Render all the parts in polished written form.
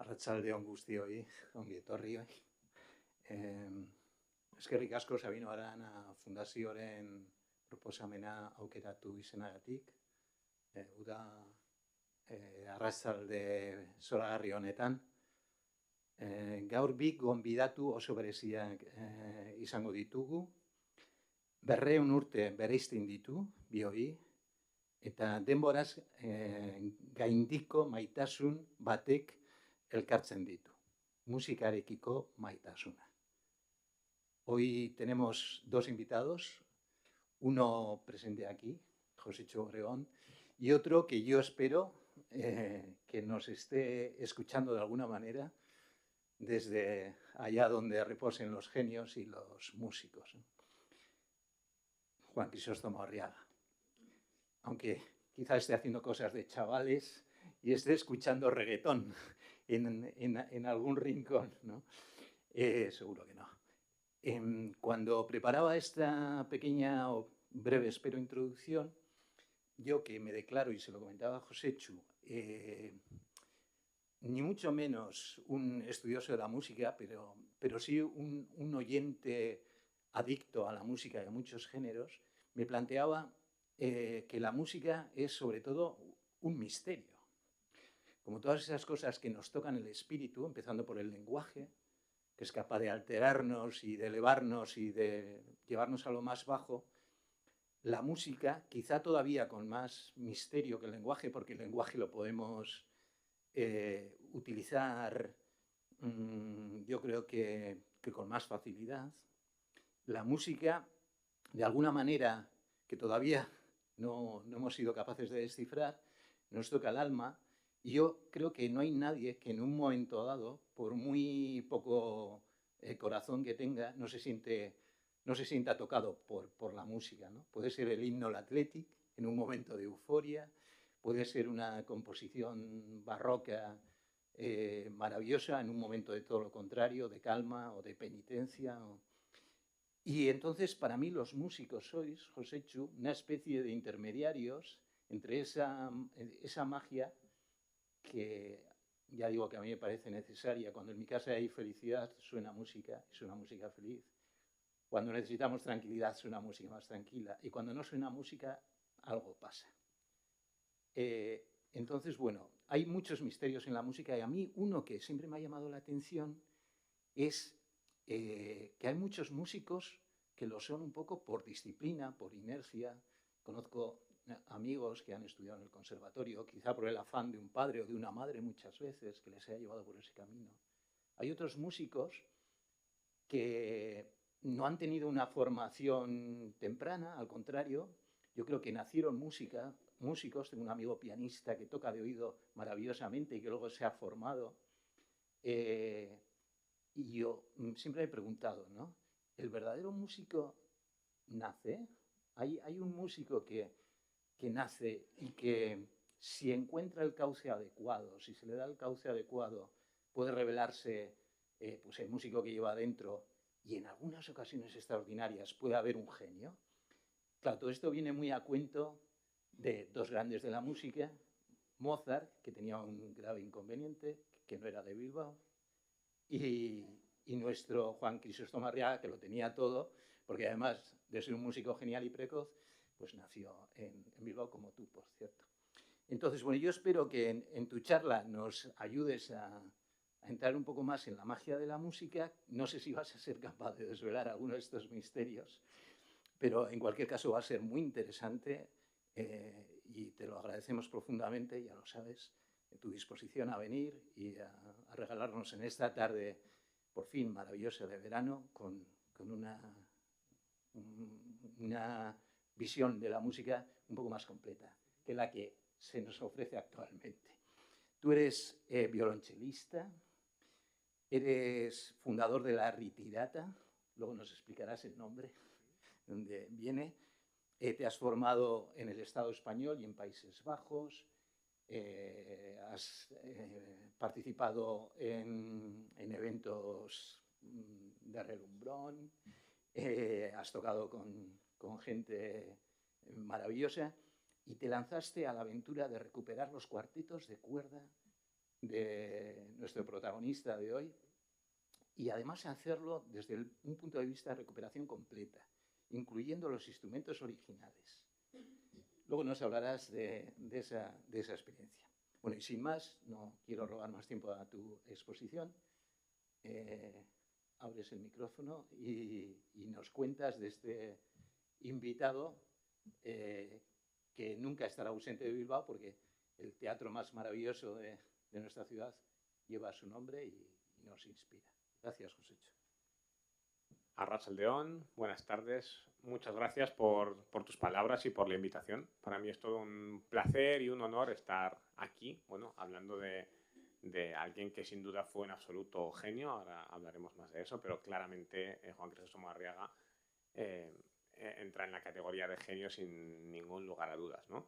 Arratsaldeon guztioi, ongi etorri. Eskerrik asko Sabino Arana Fundazioaren proposamena aukeratu izenagatik. Uda arratsalde zoragarri honetan. Gaur bi gonbidatu oso bereziak izango ditugu. 200 urte bereizten ditu, bi hori, eta denboraz gaindiko maitasun batek elkartzen ditu. Musikarekiko maitasuna. Hoy tenemos dos invitados, uno presente aquí, Joséchu Obregón, y otro que yo espero que nos esté escuchando de alguna manera desde allá donde reposen los genios y los músicos. Juan Crisóstomo Arriaga. Aunque quizá esté haciendo cosas de chavales y esté escuchando reggaetón en algún rincón, ¿no? Seguro que no. Cuando preparaba esta pequeña o breve, espero, introducción, yo que me declaro, y se lo comentaba a Joséchu, ni mucho menos un estudioso de la música, pero sí un oyente adicto a la música y a muchos géneros, me planteaba que la música es sobre todo un misterio. Como todas esas cosas que nos tocan el espíritu, empezando por el lenguaje, que es capaz de alterarnos y de elevarnos y de llevarnos a lo más bajo, la música, quizá todavía con más misterio que el lenguaje, porque el lenguaje lo podemos utilizar, yo creo que con más facilidad. La música, de alguna manera, que todavía no hemos sido capaces de descifrar, nos toca el alma, y yo creo que no hay nadie que en un momento dado, por muy poco corazón que tenga, no se sienta tocado por la música, ¿no? Puede ser el himno al Athletic en un momento de euforia, puede ser una composición barroca maravillosa en un momento de todo lo contrario, de calma o de penitencia. Y entonces, para mí, los músicos sois, Joséchu, una especie de intermediarios entre esa magia que, ya digo, que a mí me parece necesaria. Cuando en mi casa hay felicidad, suena música, y suena música feliz. Cuando necesitamos tranquilidad, suena música más tranquila. Y cuando no suena música, algo pasa. Entonces, bueno, hay muchos misterios en la música, y a mí uno que siempre me ha llamado la atención es que hay muchos músicos que lo son un poco por disciplina, por inercia. Conozco amigos que han estudiado en el conservatorio, quizá por el afán de un padre o de una madre muchas veces, que les haya llevado por ese camino. Hay otros músicos que no han tenido una formación temprana, al contrario, yo creo que nacieron músicos. Tengo un amigo pianista que toca de oído maravillosamente y que luego se ha formado. Y yo siempre me he preguntado, ¿no? ¿El verdadero músico nace? ¿Hay un músico que nace y que, si encuentra el cauce adecuado, si se le da el cauce adecuado, puede revelarse pues el músico que lleva adentro, y en algunas ocasiones extraordinarias puede haber un genio? Claro, todo esto viene muy a cuento de dos grandes de la música: Mozart, que tenía un grave inconveniente, que no era de Bilbao, y nuestro Juan Crisóstomo Arriaga, que lo tenía todo, porque además de ser un músico genial y precoz, pues nació en Bilbao, como tú, por cierto. Entonces, bueno, yo espero que en tu charla nos ayudes a entrar un poco más en la magia de la música. No sé si vas a ser capaz de desvelar alguno de estos misterios, pero en cualquier caso va a ser muy interesante y te lo agradecemos profundamente, ya lo sabes, tu disposición a venir y a regalarnos en esta tarde, por fin, maravillosa de verano, con una visión de la música un poco más completa que la que se nos ofrece actualmente. Tú eres violonchelista, eres fundador de la Ritirata, luego nos explicarás el nombre, de dónde viene. Te has formado en el Estado español y en Países Bajos, has participado en eventos de relumbrón, has tocado con gente maravillosa, y te lanzaste a la aventura de recuperar los cuartetos de cuerda de nuestro protagonista de hoy, y además hacerlo desde un punto de vista de recuperación completa, incluyendo los instrumentos originales. Luego nos hablarás de esa experiencia. Bueno, y sin más, no quiero robar más tiempo a tu exposición. Abres el micrófono y nos cuentas de este invitado que nunca estará ausente de Bilbao, porque el teatro más maravilloso de nuestra ciudad lleva su nombre y nos inspira. Gracias, Josécho. Arratsaldeon, buenas tardes. Muchas gracias por tus palabras y por la invitación. Para mí es todo un placer y un honor estar aquí, bueno, hablando de alguien que sin duda fue un absoluto genio. Ahora hablaremos más de eso, pero claramente Juan Crisóstomo Arriaga entra en la categoría de genio sin ningún lugar a dudas, ¿no?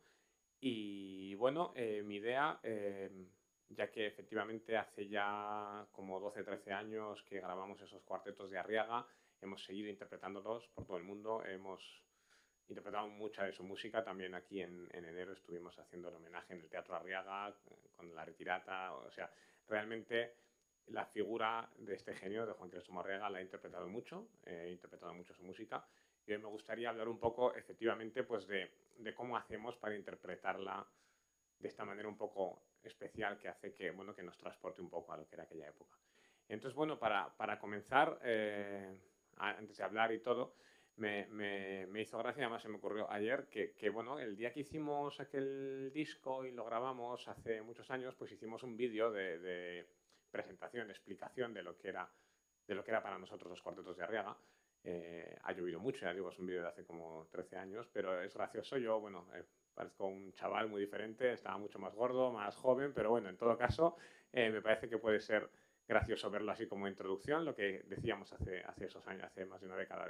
Y bueno, mi idea, ya que efectivamente hace ya como 12-13 años que grabamos esos cuartetos de Arriaga, hemos seguido interpretándolos por todo el mundo, hemos interpretado mucha de su música. También aquí en enero estuvimos haciendo el homenaje en el Teatro Arriaga con La Retirata. O sea, realmente la figura de este genio, de Juan Crisóstomo Arriaga, la he interpretado mucho, he interpretado mucho su música. Y hoy me gustaría hablar un poco, efectivamente, pues de cómo hacemos para interpretarla de esta manera un poco especial que hace que, bueno, que nos transporte un poco a lo que era aquella época. Entonces, bueno, para comenzar, antes de hablar y todo, me hizo gracia, además se me ocurrió ayer, que bueno, el día que hicimos aquel disco y lo grabamos hace muchos años, pues hicimos un vídeo de presentación, de explicación de lo que era para nosotros los cuartetos de Arriaga. Ha llovido mucho, ya digo, es un vídeo de hace como 13 años, pero es gracioso. Yo, bueno, parezco un chaval muy diferente, estaba mucho más gordo, más joven, pero bueno, en todo caso, me parece que puede ser gracioso verlo así como introducción, lo que decíamos hace esos años, hace más de una década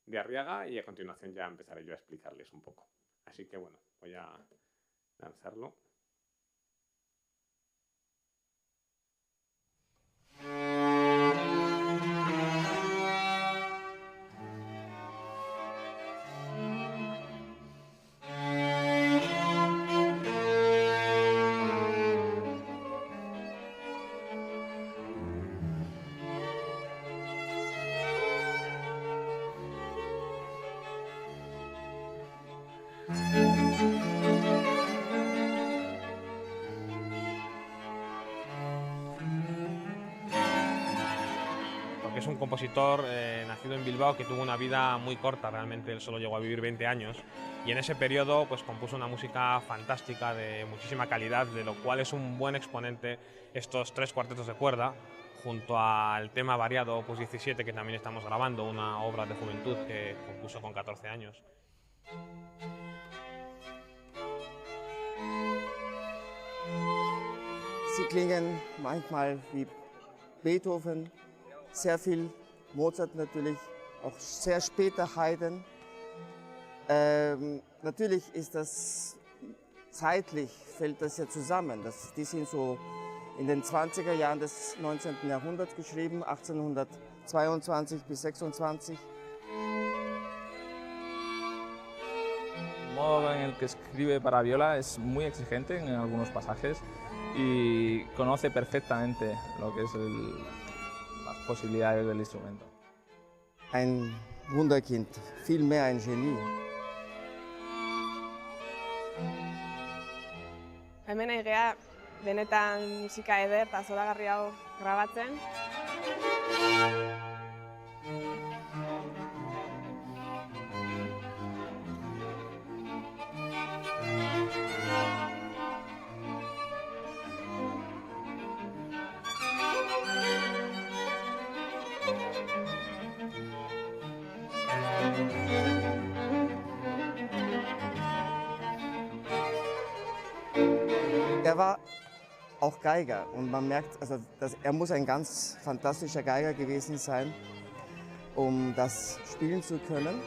de Arriaga, y a continuación ya empezaré yo a explicarles un poco. Así que bueno, voy a lanzarlo. Es un compositor nacido en Bilbao que tuvo una vida muy corta, realmente él solo llegó a vivir 20 años, y en ese periodo pues compuso una música fantástica de muchísima calidad, de lo cual es un buen exponente estos 3 cuartetos de cuerda, junto al tema variado Opus 17, que también estamos grabando, una obra de juventud que compuso con 14 años. Sie klingen manchmal wie Beethoven, sehr viel Mozart natürlich, auch sehr später Haydn. Natürlich ist das zeitlich, fällt das ja zusammen. Die sind so in den 20er Jahren des 19. Jahrhunderts geschrieben, 1822 bis 26. El modo en el que escribe para viola es muy exigente en algunos pasajes y conoce perfectamente lo que es las posibilidades del instrumento. Ein Wunderkind, vielmehr ein Genie. Hemen egea benetan musika eder eta zoragarri hau grabatzen. Er war auch Geiger und man merkt, also, er muss ein ganz fantastischer Geiger gewesen sein, um das spielen zu können.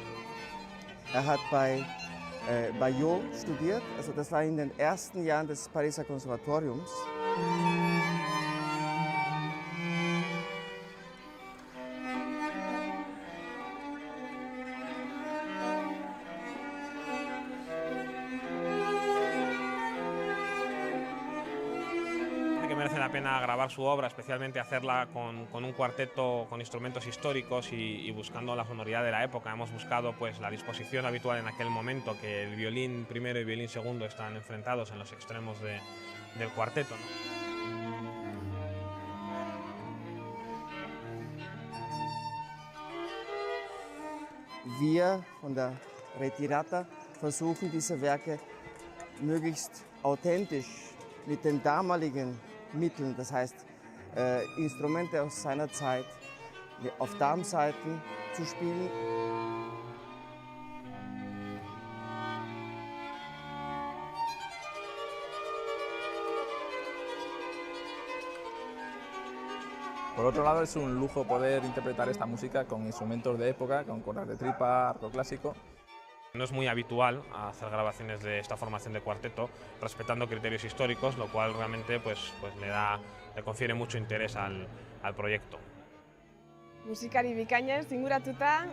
Er hat bei Bayeux studiert, also das war in den ersten Jahren des Pariser Konservatoriums. merece la pena grabar su obra, especialmente hacerla con un cuarteto con instrumentos históricos y buscando la sonoridad de la época. Hemos buscado pues la disposición habitual en aquel momento, que el violín primero y violín segundo están enfrentados en los extremos del cuarteto, ¿no? Wir von der Retirata versuchen diese Werke möglichst authentisch mit den damaligen Mitteln, das heißt Instrumente aus seiner Zeit, auf Darmsaiten zu spielen. Por otro lado, es un lujo poder interpretar esta música con instrumentos de época, con cuerdas de tripa, arco clásico. No es muy habitual hacer grabaciones de esta formación de cuarteto respetando criterios históricos, lo cual realmente pues le confiere mucho interés al proyecto. Musikari bikainez inguratuta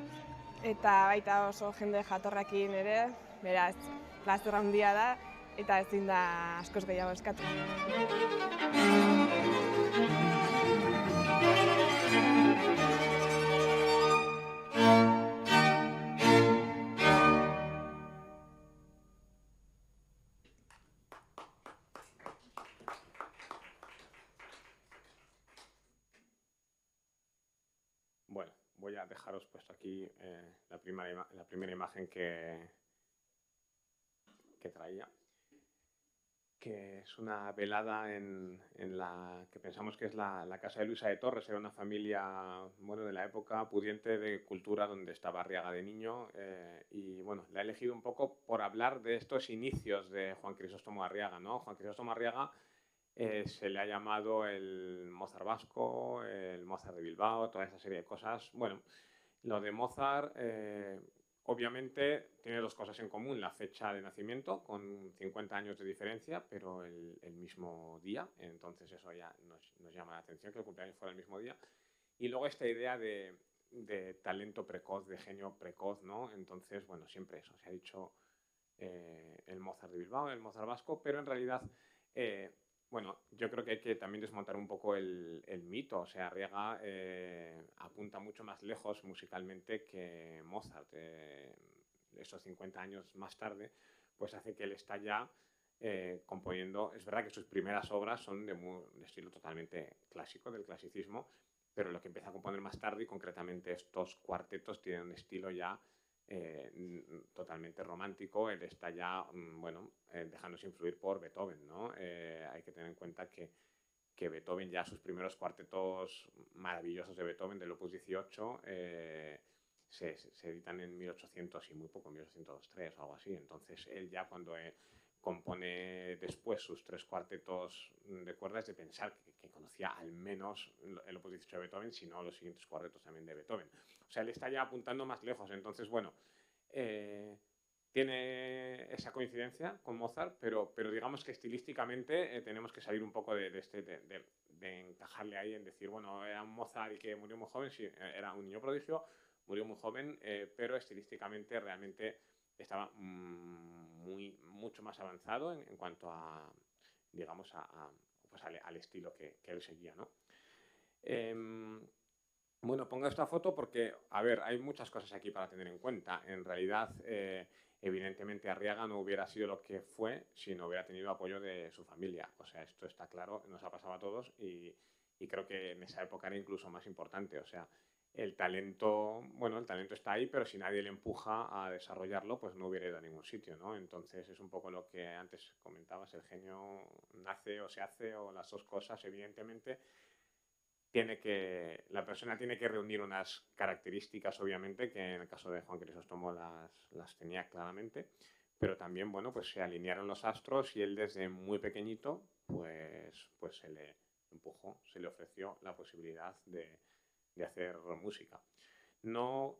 eta baita oso jende jatorrakin ere, beraz, plazer handia da eta ezin da askoz gehiago eskatu. Bueno, voy a dejaros puesto aquí la primera imagen que traía, que es una velada en la que pensamos que es la casa de Luisa de Torres. Era una familia, bueno, de la época pudiente, de cultura, donde estaba Arriaga de niño, y bueno, la he elegido un poco por hablar de estos inicios de Juan Crisóstomo Arriaga, ¿no? Juan Crisóstomo Arriaga se le ha llamado el Mozart vasco, el Mozart de Bilbao, toda esa serie de cosas. Bueno, lo de Mozart obviamente tiene dos cosas en común: la fecha de nacimiento, con 50 años de diferencia, pero el mismo día. Entonces eso ya nos llama la atención, que el cumpleaños fuera el mismo día. Y luego esta idea de talento precoz, de genio precoz, ¿no? Entonces, bueno, siempre eso. Se ha dicho el Mozart de Bilbao, el Mozart vasco, pero en realidad bueno, yo creo que hay que también desmontar un poco el mito. O sea, Arriaga apunta mucho más lejos musicalmente que Mozart. Esos 50 años más tarde, pues hace que él está ya componiendo. Es verdad que sus primeras obras son de estilo totalmente clásico, del clasicismo, pero lo que empieza a componer más tarde, y concretamente estos cuartetos, tienen un estilo ya totalmente romántico. Él está ya, bueno, dejándose influir por Beethoven, ¿no? Hay que tener en cuenta que Beethoven, ya sus primeros cuartetos maravillosos de Beethoven, del Opus 18, se editan en 1800 y muy poco, en 1803 o algo así. Entonces él ya, cuando compone después sus tres cuartetos de cuerdas, de pensar que conocía al menos el Opus 18 de Beethoven, si no los siguientes cuartetos también de Beethoven. O sea, él está ya apuntando más lejos. Entonces, bueno, tiene esa coincidencia con Mozart, pero digamos que estilísticamente tenemos que salir un poco de encajarle ahí en decir, bueno, era un Mozart y que murió muy joven. Sí, era un niño prodigio, murió muy joven, pero estilísticamente realmente estaba mucho más avanzado en cuanto a, digamos, pues al estilo que él seguía, ¿no? Bueno, pongo esta foto porque, a ver, hay muchas cosas aquí para tener en cuenta. En realidad, evidentemente, Arriaga no hubiera sido lo que fue si no hubiera tenido apoyo de su familia. O sea, esto está claro, nos ha pasado a todos, y creo que en esa época era incluso más importante. O sea, el talento, bueno, el talento está ahí, pero si nadie le empuja a desarrollarlo, pues no hubiera ido a ningún sitio, ¿no? Entonces es un poco lo que antes comentabas: el genio nace o se hace, o las dos cosas. Evidentemente, la persona tiene que reunir unas características, obviamente, que en el caso de Juan Crisóstomo las tenía claramente, pero también, bueno, pues se alinearon los astros y él, desde muy pequeñito, pues se le empujó, se le ofreció la posibilidad de hacer música. No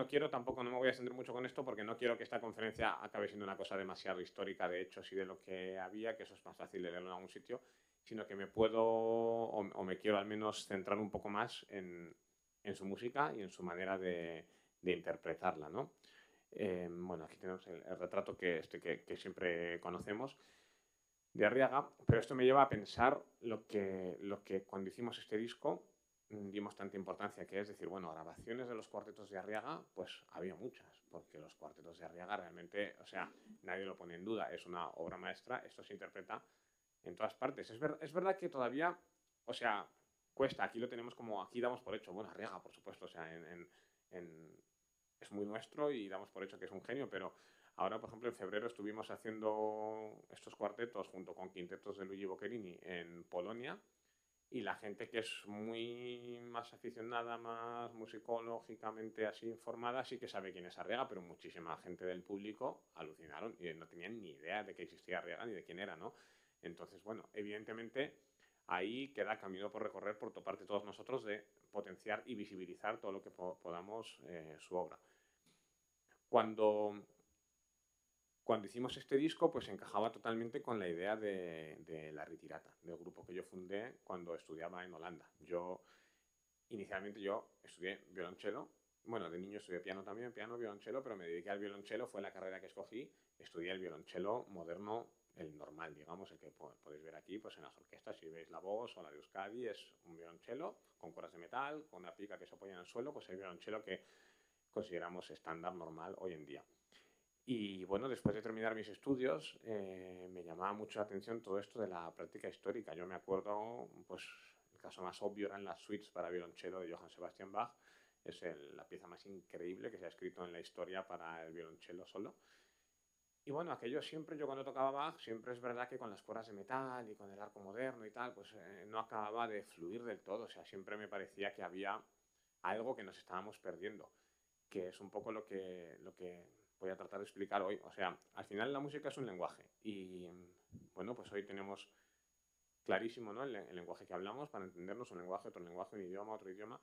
quiero tampoco, no me voy a extender mucho con esto, porque no quiero que esta conferencia acabe siendo una cosa demasiado histórica de hechos y de lo que había, que eso es más fácil de leerlo en algún sitio, sino que me puedo, o me quiero al menos centrar un poco más en su música y en su manera de interpretarla, ¿no? Bueno, aquí tenemos el retrato que siempre conocemos. de Arriaga, pero esto me lleva a pensar lo que cuando hicimos este disco dimos tanta importancia, que es decir, bueno, grabaciones de los cuartetos de Arriaga, pues había muchas, porque los cuartetos de Arriaga realmente, o sea, nadie lo pone en duda, es una obra maestra, esto se interpreta en todas partes. Es verdad que todavía, o sea, cuesta, aquí lo tenemos como, aquí damos por hecho, bueno, Arriaga, por supuesto, o sea, es muy nuestro y damos por hecho que es un genio, pero ahora, por ejemplo, en febrero estuvimos haciendo estos cuartetos junto con quintetos de Luigi Boccherini en Polonia, y la gente que es muy más aficionada, más musicológicamente así informada, sí que sabe quién es Arriaga, pero muchísima gente del público alucinaron y no tenían ni idea de que existía Arriaga ni de quién era, ¿no? Entonces, bueno, evidentemente ahí queda camino por recorrer por parte de todos nosotros de potenciar y visibilizar todo lo que podamos su obra. Cuando hicimos este disco, pues encajaba totalmente con la idea de La Ritirata, del grupo que yo fundé cuando estudiaba en Holanda. Inicialmente yo estudié violonchelo, bueno, de niño estudié piano también, piano, violonchelo, pero me dediqué al violonchelo, fue la carrera que escogí, estudié el violonchelo moderno, el normal, digamos, el que podéis ver aquí, pues en las orquestas, si veis la Voz o la de Euskadi, es un violonchelo con cuerdas de metal, con una pica que se apoya en el suelo, pues el violonchelo que consideramos estándar normal hoy en día. Y bueno, después de terminar mis estudios, me llamaba mucho la atención todo esto de la práctica histórica. Yo me acuerdo, pues el caso más obvio eran las suites para violonchelo de Johann Sebastian Bach. Es la pieza más increíble que se ha escrito en la historia para el violonchelo solo. Y bueno, aquello siempre, yo cuando tocaba Bach, siempre es verdad que con las cuerdas de metal y con el arco moderno y tal, pues no acababa de fluir del todo. O sea, siempre me parecía que había algo que nos estábamos perdiendo, que es un poco lo que voy a tratar de explicar hoy. O sea, al final la música es un lenguaje y, bueno, pues hoy tenemos clarísimo, ¿no? el lenguaje que hablamos para entendernos, un lenguaje, un idioma, otro idioma.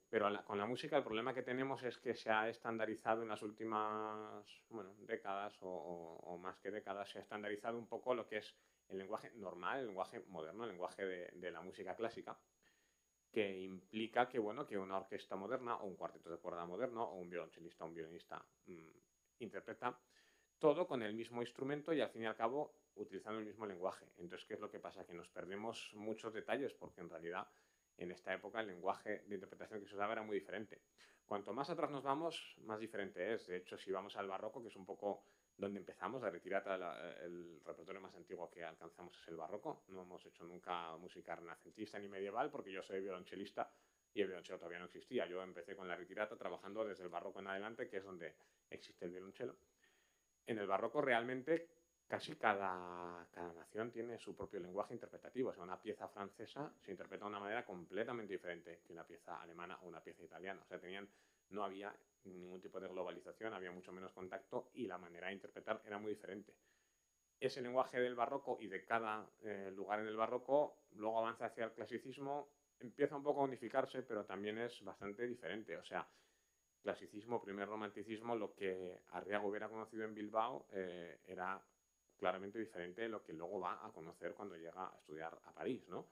Pero con la música el problema que tenemos es que se ha estandarizado en las últimas, bueno, décadas o más que décadas, se ha estandarizado un poco lo que es el lenguaje normal, el lenguaje moderno, el lenguaje de la música clásica, que implica que, bueno, que una orquesta moderna o un cuarteto de cuerda moderno o un violonchelista o un violinista interpreta todo con el mismo instrumento y al fin y al cabo utilizando el mismo lenguaje. Entonces, ¿qué es lo que pasa? Que nos perdemos muchos detalles porque en realidad en esta época el lenguaje de interpretación que se usaba era muy diferente. Cuanto más atrás nos vamos, más diferente es. De hecho, si vamos al barroco, que es un poco donde empezamos, La Ritirata, el repertorio más antiguo que alcanzamos es el barroco. No hemos hecho nunca música renacentista ni medieval porque yo soy violonchelista y el violonchelo todavía no existía. Yo empecé con La Ritirata trabajando desde el barroco en adelante, que es donde existe el violonchelo. En el barroco realmente casi cada nación tiene su propio lenguaje interpretativo. O sea, una pieza francesa se interpreta de una manera completamente diferente que una pieza alemana o una pieza italiana. O sea, no había ningún tipo de globalización, había mucho menos contacto y la manera de interpretar era muy diferente. Ese lenguaje del barroco y de cada lugar en el barroco luego avanza hacia el clasicismo, empieza un poco a unificarse, pero también es bastante diferente. O sea, clasicismo, primer romanticismo, lo que Arriaga hubiera conocido en Bilbao era claramente diferente de lo que luego va a conocer cuando llega a estudiar a París, ¿no?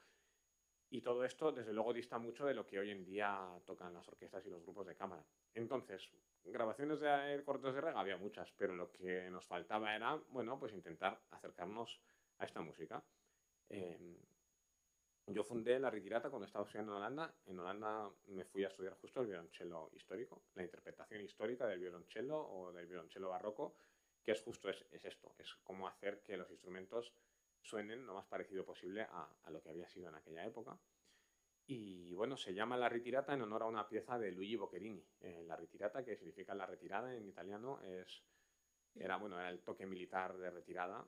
Y todo esto, desde luego, dista mucho de lo que hoy en día tocan las orquestas y los grupos de cámara. Entonces, grabaciones de cortos de Rega había muchas, pero lo que nos faltaba era, bueno, pues intentar acercarnos a esta música. Yo fundé La Ritirata cuando estaba estudiando en Holanda. En Holanda me fui a estudiar justo el violonchelo histórico, la interpretación histórica del violonchelo o del violonchelo barroco, que es justo es esto, es cómo hacer que los instrumentos suenen lo más parecido posible a lo que había sido en aquella época. Y bueno, se llama La Ritirata en honor a una pieza de Luigi Boccherini. La Ritirata, que significa la retirada en italiano, era el toque militar de retirada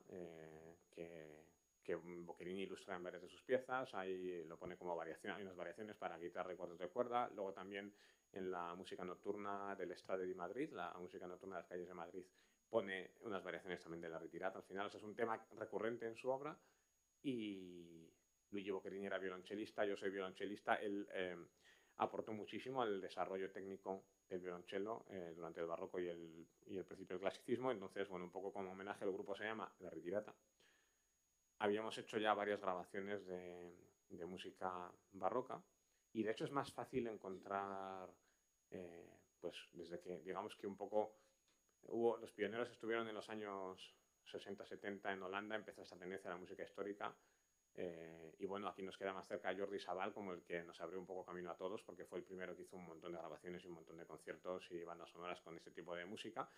que Boccherini ilustra en varias de sus piezas. Ahí lo pone como variación, hay unas variaciones para guitarra y cuartos de cuerda. Luego también en la música nocturna del Estrade de Madrid, la música nocturna de las calles de Madrid, pone unas variaciones también de La Ritirata. Al final, o sea, es un tema recurrente en su obra y Luigi Boccherini era violonchelista, yo soy violonchelista. Él aportó muchísimo al desarrollo técnico del violonchelo durante el barroco y el principio del clasicismo. Entonces, bueno, un poco como homenaje, el grupo se llama La Ritirata. Habíamos hecho ya varias grabaciones de música barroca y de hecho es más fácil encontrar, pues desde que, digamos que un poco los pioneros estuvieron en los años 60-70 en Holanda empezó esta tendencia a la música histórica. Y bueno, aquí nos queda más cerca Jordi Sabal como el que nos abrió un poco camino a todos, porque fue el primero que hizo un montón de grabaciones y un montón de conciertos y bandas sonoras con este tipo de música.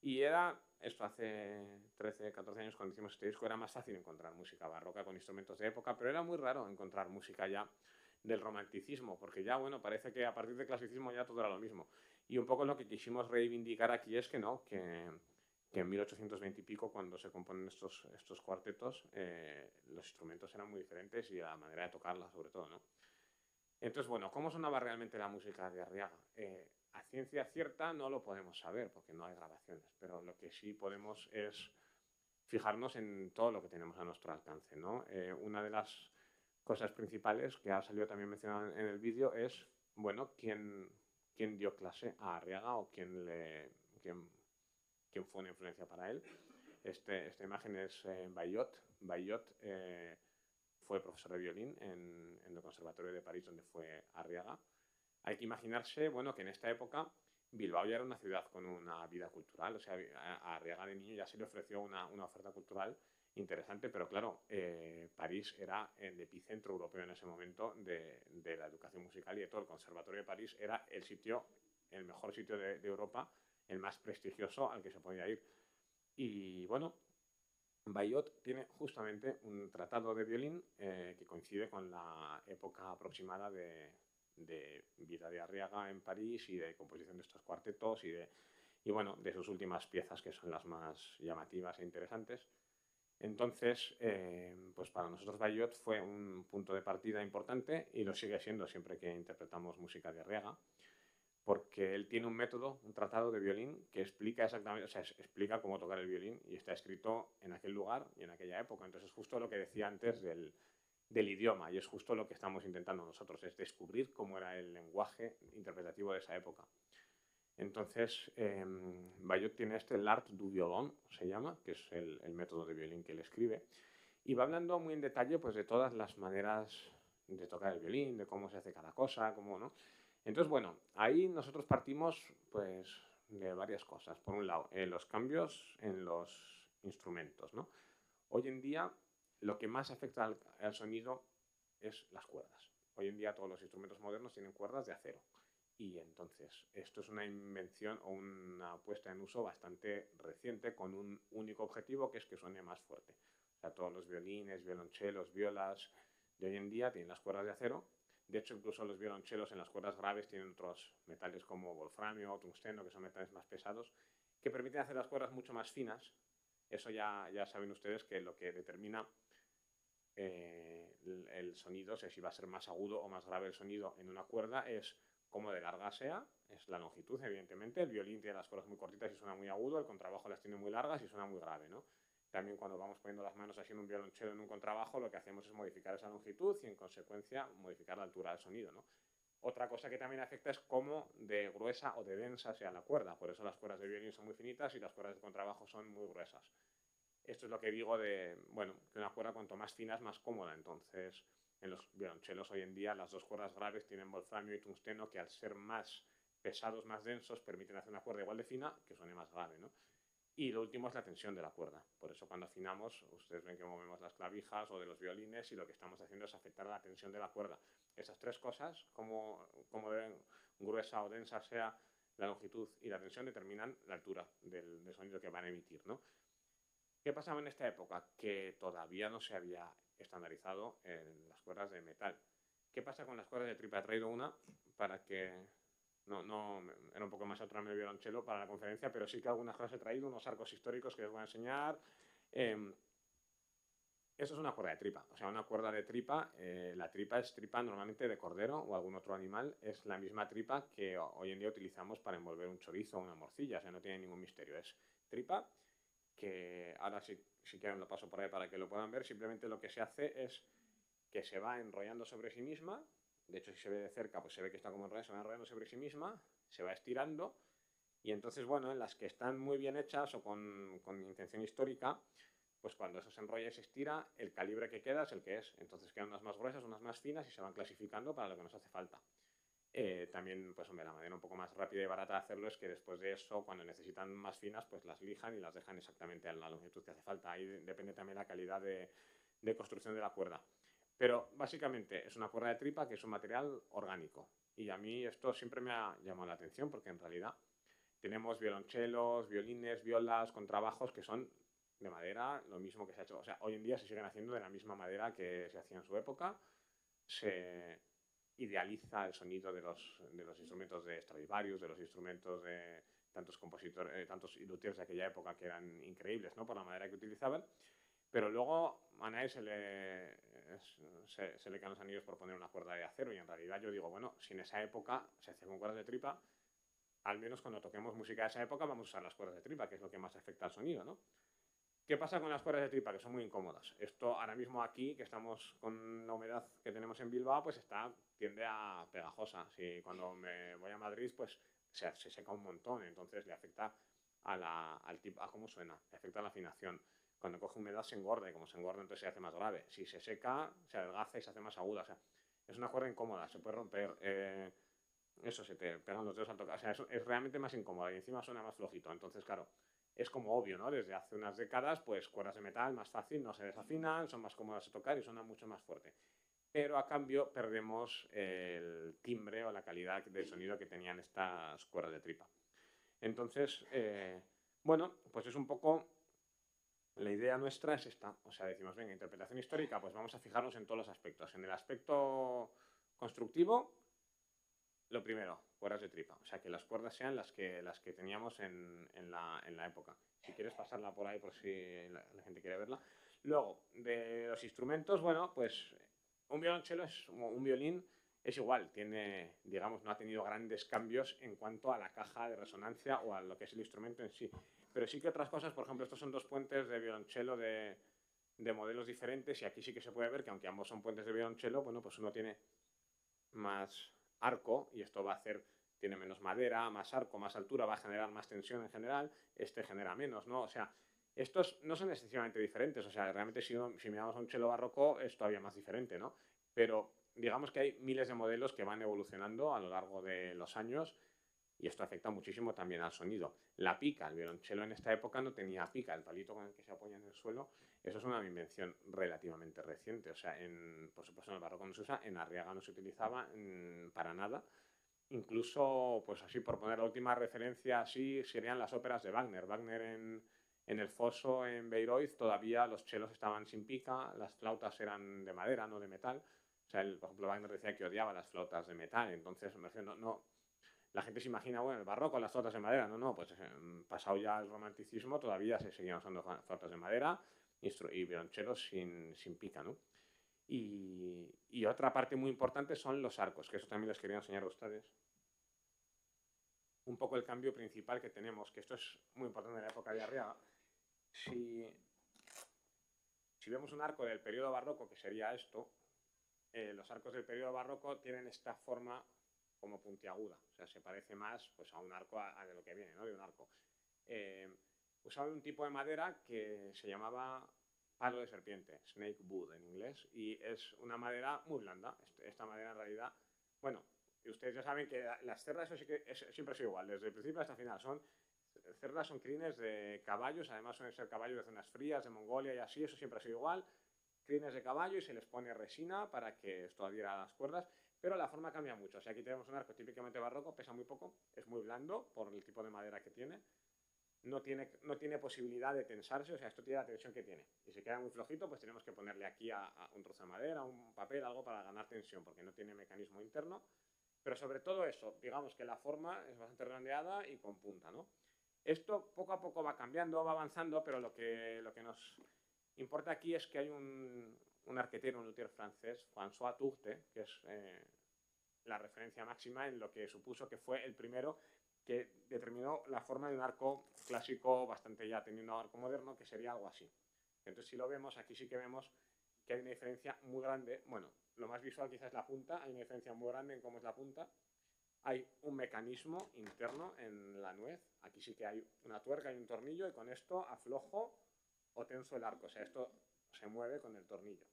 Y era, esto hace 13, 14 años cuando hicimos este disco, era más fácil encontrar música barroca con instrumentos de época, pero era muy raro encontrar música ya del romanticismo, porque ya, bueno, parece que a partir del clasicismo ya todo era lo mismo. Y un poco lo que quisimos reivindicar aquí es que no, que en 1820 y pico, cuando se componen estos cuartetos, los instrumentos eran muy diferentes y la manera de tocarla, sobre todo, ¿no? Entonces, bueno, ¿cómo sonaba realmente la música de Arriaga? A ciencia cierta no lo podemos saber porque no hay grabaciones, pero lo que sí podemos es fijarnos en todo lo que tenemos a nuestro alcance, ¿no? Una de las cosas principales que ha salido también mencionado en el vídeo es, bueno, quién dio clase a Arriaga o quién fue una influencia para él. Esta imagen es Baillot. Baillot fue profesor de violín en el Conservatorio de París, donde fue Arriaga. Hay que imaginarse, bueno, que en esta época Bilbao ya era una ciudad con una vida cultural, o sea, a Arriaga de niño ya se le ofreció una oferta cultural interesante, pero claro, París era el epicentro europeo en ese momento de la educación musical y de todo. El Conservatorio de París era el mejor sitio de Europa, el más prestigioso al que se podía ir. Y bueno, Baillot tiene justamente un tratado de violín que coincide con la época aproximada de vida de Arriaga en París y de composición de estos cuartetos y bueno, de sus últimas piezas, que son las más llamativas e interesantes. Entonces, pues para nosotros Baillot fue un punto de partida importante y lo sigue siendo siempre que interpretamos música de Arriaga, porque él tiene un método, un tratado de violín que explica exactamente, o sea, explica cómo tocar el violín y está escrito en aquel lugar y en aquella época. Entonces es justo lo que decía antes del idioma y es justo lo que estamos intentando nosotros, es descubrir cómo era el lenguaje interpretativo de esa época. Entonces, Baillot tiene l'art du violon, se llama, que es el método de violín que él escribe, y va hablando muy en detalle pues, de todas las maneras de tocar el violín, de cómo se hace cada cosa, cómo no. Entonces, bueno, ahí nosotros partimos pues, de varias cosas. Por un lado, los cambios en los instrumentos, ¿no? Hoy en día, lo que más afecta al sonido es las cuerdas. Hoy en día todos los instrumentos modernos tienen cuerdas de acero. Y entonces, esto es una invención o una puesta en uso bastante reciente con un único objetivo, que es que suene más fuerte. O sea, todos los violines, violonchelos, violas de hoy en día tienen las cuerdas de acero. De hecho, incluso los violonchelos en las cuerdas graves tienen otros metales como wolframio o tungsteno, que son metales más pesados, que permiten hacer las cuerdas mucho más finas. Eso ya saben ustedes que lo que determina el sonido, o sea, si va a ser más agudo o más grave el sonido en una cuerda, es cómo de larga sea, es la longitud, evidentemente. El violín tiene las cuerdas muy cortitas y suena muy agudo, el contrabajo las tiene muy largas y suena muy grave, ¿no? También cuando vamos poniendo las manos así en un violonchelo, en un contrabajo, lo que hacemos es modificar esa longitud y, en consecuencia, modificar la altura del sonido, ¿no? Otra cosa que también afecta es cómo de gruesa o de densa sea la cuerda. Por eso las cuerdas de violín son muy finitas y las cuerdas de contrabajo son muy gruesas. Esto es lo que digo de, bueno, que una cuerda cuanto más fina es más cómoda. Entonces, en los violonchelos hoy en día las dos cuerdas graves tienen wolframio y tungsteno que al ser más pesados, más densos, permiten hacer una cuerda igual de fina que suene más grave, ¿no? Y lo último es la tensión de la cuerda. Por eso cuando afinamos, ustedes ven que movemos las clavijas o de los violines y lo que estamos haciendo es afectar a la tensión de la cuerda. Esas tres cosas, como gruesa o densa sea la longitud y la tensión, determinan la altura del sonido que van a emitir, ¿no? ¿Qué pasaba en esta época? Que todavía no se había estandarizado en las cuerdas de metal. ¿Qué pasa con las cuerdas de tripa? He traído una para que... No, era un poco más atrás el violonchelo para la conferencia, pero sí que algunas cosas he traído, unos arcos históricos que les voy a enseñar. Eso es una cuerda de tripa. O sea, una cuerda de tripa, la tripa es tripa normalmente de cordero o algún otro animal. Es la misma tripa que hoy en día utilizamos para envolver un chorizo o una morcilla. O sea, no tiene ningún misterio. Es tripa que ahora si quieren lo paso por ahí para que lo puedan ver. Simplemente lo que se hace es que se va enrollando sobre sí misma. De hecho, si se ve de cerca, pues se ve que está como enrollada, se va enrollando sobre sí misma, se va estirando. Y entonces, bueno, en las que están muy bien hechas o con intención histórica, pues cuando eso se enrolla y se estira, el calibre que queda es el que es. Entonces quedan unas más gruesas, unas más finas y se van clasificando para lo que nos hace falta. También, pues hombre, la manera un poco más rápida y barata de hacerlo es que después de eso, cuando necesitan más finas, pues las lijan y las dejan exactamente a la longitud que hace falta. Ahí depende también la calidad de construcción de la cuerda. Pero básicamente es una cuerda de tripa que es un material orgánico. Y a mí esto siempre me ha llamado la atención porque en realidad tenemos violonchelos, violines, violas, contrabajos que son de madera, lo mismo que se ha hecho. O sea, hoy en día se siguen haciendo de la misma madera que se hacía en su época. Se idealiza el sonido de los instrumentos de Stradivarius, de los instrumentos de tantos compositores, tantos luthiers de aquella época que eran increíbles, ¿no? Por la madera que utilizaban. Pero luego a nadie se le caen los anillos por poner una cuerda de acero y en realidad yo digo, bueno, si en esa época se hacía con cuerdas de tripa, al menos cuando toquemos música de esa época vamos a usar las cuerdas de tripa, que es lo que más afecta al sonido, ¿no? ¿Qué pasa con las cuerdas de tripa? Que son muy incómodas. Esto ahora mismo aquí, que estamos con la humedad que tenemos en Bilbao, pues tiende a pegajosa. Si cuando me voy a Madrid, pues se seca un montón, entonces le afecta a cómo suena, le afecta a la afinación. Cuando coge humedad se engorda y como se engorda entonces se hace más grave. Si se seca, se adelgaza y se hace más aguda. O sea, es una cuerda incómoda, se puede romper. Eso, se te pegan los dedos al tocar. O sea, es realmente más incómoda y encima suena más flojito. Entonces, claro, es como obvio, ¿no? Desde hace unas décadas, pues cuerdas de metal más fácil, no se desafinan, son más cómodas de tocar y suenan mucho más fuerte. Pero a cambio perdemos el timbre o la calidad de sonido que tenían estas cuerdas de tripa. Entonces, bueno, pues es un poco... La idea nuestra es esta. O sea, decimos, venga, interpretación histórica, pues vamos a fijarnos en todos los aspectos. En el aspecto constructivo, lo primero, cuerdas de tripa. O sea, que las cuerdas sean las que teníamos en la época. Si quieres pasarla por ahí, por si la gente quiere verla. Luego, de los instrumentos, bueno, pues un violonchelo un violín es igual. Tiene, digamos, no ha tenido grandes cambios en cuanto a la caja de resonancia o a lo que es el instrumento en sí. Pero sí que otras cosas, por ejemplo, estos son dos puentes de violonchelo de modelos diferentes y aquí sí que se puede ver que aunque ambos son puentes de violonchelo, bueno, pues uno tiene más arco y esto va a hacer, tiene menos madera, más arco, más altura, va a generar más tensión en general, este genera menos, ¿no? O sea, estos no son excesivamente diferentes, o sea, realmente si miramos a un cello barroco es todavía más diferente, ¿no? Pero digamos que hay miles de modelos que van evolucionando a lo largo de los años y esto afecta muchísimo también al sonido. La pica, el violonchelo en esta época no tenía pica, el palito con el que se apoya en el suelo, eso es una invención relativamente reciente. O sea, por supuesto en el barroco no se usa, en Arriaga no se utilizaba para nada. Incluso, pues así, por poner la última referencia, así serían las óperas de Wagner. Wagner en el foso en Bayreuth todavía los chelos estaban sin pica, las flautas eran de madera, no de metal. O sea, por ejemplo, Wagner decía que odiaba las flautas de metal, entonces la gente se imagina, bueno, el barroco, las flautas de madera. No, pues pasado ya el romanticismo, todavía se seguían usando flautas de madera y violonchelos sin pica, ¿no? Y otra parte muy importante son los arcos, que eso también les quería enseñar a ustedes. Un poco el cambio principal que tenemos, que esto es muy importante en la época de Arriaga. Si vemos un arco del periodo barroco, que sería esto, los arcos del periodo barroco tienen esta forma como puntiaguda, o sea, se parece más pues, a un arco de lo que viene, ¿no? De un arco. Usaban un tipo de madera que se llamaba palo de serpiente, snake wood en inglés, y es una madera muy blanda. Esta madera en realidad, bueno, y ustedes ya saben que las cerdas eso sí que siempre ha sido igual, desde el principio hasta el final. Cerdas son crines de caballos, además suelen ser caballos de zonas frías, de Mongolia y así, eso siempre ha sido igual. Crines de caballo y se les pone resina para que esto adhiera a las cuerdas, pero la forma cambia mucho. O sea, aquí tenemos un arco típicamente barroco, pesa muy poco, es muy blando por el tipo de madera que tiene. No tiene posibilidad de tensarse, o sea, esto tiene la tensión que tiene. Y si queda muy flojito, pues tenemos que ponerle aquí a un trozo de madera, un papel, algo para ganar tensión, porque no tiene mecanismo interno. Pero sobre todo eso, digamos que la forma es bastante redondeada y con punta, ¿no? Esto poco a poco va cambiando, va avanzando, pero lo que nos importa aquí es que hay un arquetero, un luthier francés, François Tourte, que es la referencia máxima en lo que supuso que fue el primero que determinó la forma de un arco clásico bastante ya teniendo un arco moderno, que sería algo así. Entonces, si lo vemos, aquí sí que vemos que hay una diferencia muy grande. Bueno, lo más visual quizás es la punta, hay una diferencia muy grande en cómo es la punta. Hay un mecanismo interno en la nuez. Aquí sí que hay una tuerca y un tornillo y con esto aflojo o tenso el arco. O sea, esto se mueve con el tornillo.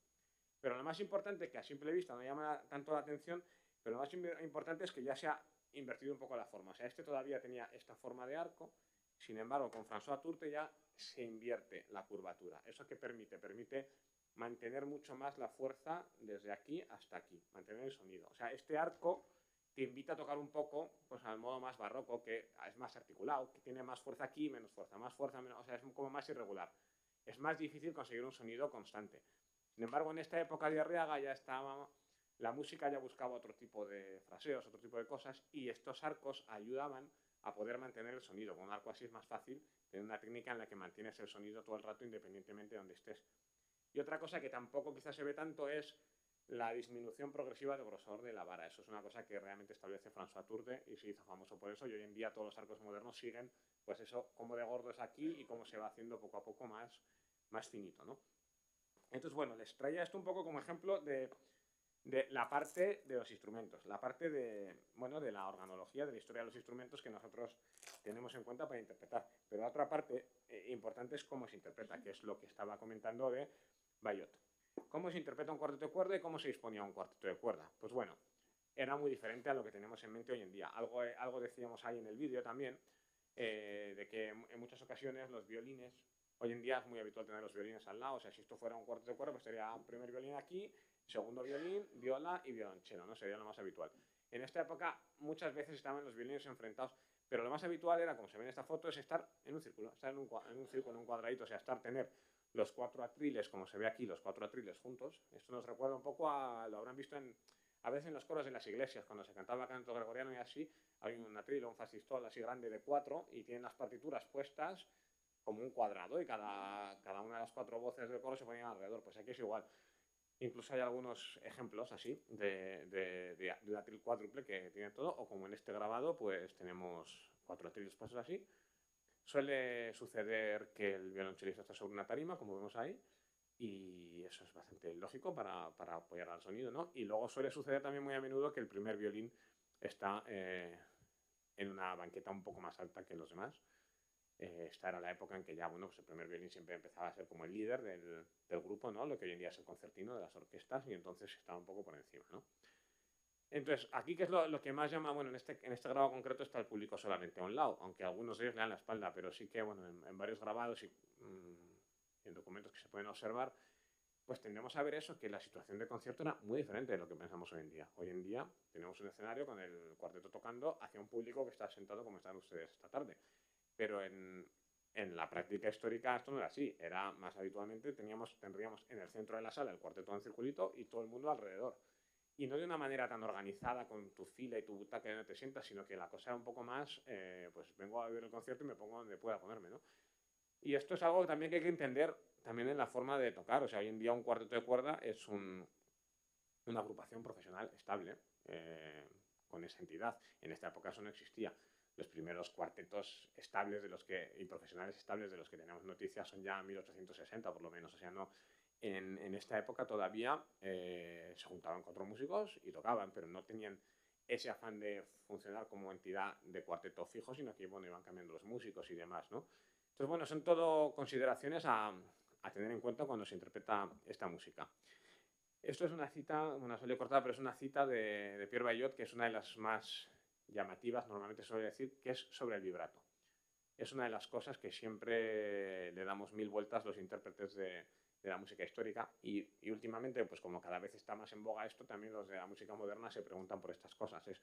Pero lo más importante, que a simple vista no llama tanto la atención, Pero lo más importante es que ya se ha invertido un poco la forma. O sea, este todavía tenía esta forma de arco, sin embargo, con François Tourte ya se invierte la curvatura. ¿Eso qué permite? Permite mantener mucho más la fuerza desde aquí hasta aquí, mantener el sonido. O sea, este arco te invita a tocar un poco pues, al modo más barroco, que es más articulado, que tiene más fuerza aquí, menos fuerza, menos, o sea, es como más irregular. Es más difícil conseguir un sonido constante. Sin embargo, en esta época de Arriaga ya estaba, la música ya buscaba otro tipo de fraseos, otro tipo de cosas, y estos arcos ayudaban a poder mantener el sonido. Con un arco así es más fácil tener una técnica en la que mantienes el sonido todo el rato independientemente de donde estés. Y otra cosa que tampoco quizás se ve tanto es la disminución progresiva del grosor de la vara. Eso es una cosa que realmente establece François Tourte y se hizo famoso por eso, y hoy en día todos los arcos modernos siguen pues eso, cómo de gordo es aquí y cómo se va haciendo poco a poco más finito, ¿no? Entonces, bueno, les traía esto un poco como ejemplo de la parte de los instrumentos, la parte de, bueno, de la organología, de la historia de los instrumentos que nosotros tenemos en cuenta para interpretar. Pero la otra parte importante es cómo se interpreta, que es lo que estaba comentando de Bayot. ¿Cómo se interpreta un cuarteto de cuerda y cómo se disponía un cuarteto de cuerda? Pues bueno, era muy diferente a lo que tenemos en mente hoy en día. Algo decíamos ahí en el vídeo también, de que en muchas ocasiones los violines, hoy en día es muy habitual tener los violines al lado, o sea, si esto fuera un cuarteto de cuerda, pues sería un primer violín aquí, segundo violín, viola y violonchelo, ¿no? Sería lo más habitual. En esta época muchas veces estaban los violines enfrentados, pero lo más habitual era, como se ve en esta foto, es estar en un círculo, estar en un círculo, en un cuadradito, o sea, tener los 4 atriles, como se ve aquí, los 4 atriles juntos. Esto nos recuerda un poco lo habrán visto a veces en los coros de las iglesias, cuando se cantaba canto gregoriano y así, hay un atril o un fascistol así grande de 4 y tienen las partituras puestas como un cuadrado y cada una de las 4 voces del coro se ponían alrededor. Pues aquí es igual. Incluso hay algunos ejemplos así de un atril cuádruple que tiene todo, o como en este grabado, pues tenemos 4 atriles puestos así. Suele suceder que el violonchelista está sobre una tarima, como vemos ahí, y eso es bastante lógico para apoyar al sonido, ¿no? Y luego suele suceder también muy a menudo que el primer violín está en una banqueta un poco más alta que los demás. Esta era la época en que ya, bueno, pues el primer violín siempre empezaba a ser como el líder del grupo, ¿no? Lo que hoy en día es el concertino de las orquestas, y entonces estaba un poco por encima, ¿no? Entonces, aquí, ¿qué es lo que más llama? Bueno, en este grabado concreto está el público solamente a un lado, aunque algunos de ellos le dan la espalda, pero sí que, bueno, en varios grabados y en documentos que se pueden observar, pues tendemos a ver eso, que la situación de concierto era muy diferente de lo que pensamos hoy en día. Hoy en día tenemos un escenario con el cuarteto tocando hacia un público que está sentado como están ustedes esta tarde. Pero en la práctica histórica esto no era así. Era más habitualmente, tendríamos en el centro de la sala el cuarteto en circulito y todo el mundo alrededor. Y no de una manera tan organizada con tu fila y tu butaca donde te sientas, sino que la cosa era un poco más, pues vengo a ver el concierto y me pongo donde pueda ponerme, ¿no? Y esto es algo también que hay que entender también en la forma de tocar. O sea, hoy en día un cuarteto de cuerda es una agrupación profesional estable, con esa entidad. En esta época eso no existía. Los primeros cuartetos estables y profesionales estables de los que tenemos noticias son ya 1860 por lo menos. O sea, no, en esta época todavía se juntaban 4 músicos y tocaban, pero no tenían ese afán de funcionar como entidad de cuarteto fijo, sino que, bueno, iban cambiando los músicos y demás, ¿no? Entonces, bueno, son todo consideraciones a tener en cuenta cuando se interpreta esta música. Esto es una cita, una salió cortada, pero es una cita de Pierre Bayot, que es una de las más llamativas, normalmente suele decir, que es sobre el vibrato. Es una de las cosas que siempre le damos 1000 vueltas los intérpretes de la música histórica, y últimamente, pues como cada vez está más en boga esto, también los de la música moderna se preguntan por estas cosas. Es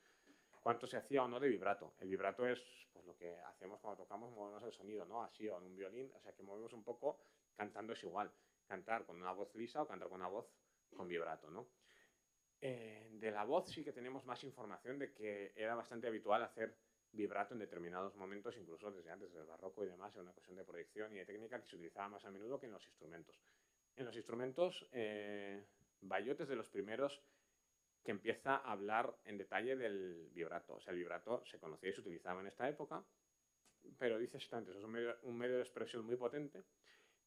cuánto se hacía o no de vibrato. El vibrato es pues, lo que hacemos cuando tocamos, movemos el sonido, ¿no? Así, o en un violín, o sea que movemos un poco, cantando es igual. Cantar con una voz lisa o cantar con una voz con vibrato, ¿no? De la voz sí que tenemos más información de que era bastante habitual hacer vibrato en determinados momentos, incluso desde antes del barroco y demás, era una cuestión de proyección y de técnica que se utilizaba más a menudo que en los instrumentos. En los instrumentos, Bayot es de los primeros que empieza a hablar en detalle del vibrato. O sea, el vibrato se conocía y se utilizaba en esta época, pero dice exactamente, eso es un medio de expresión muy potente,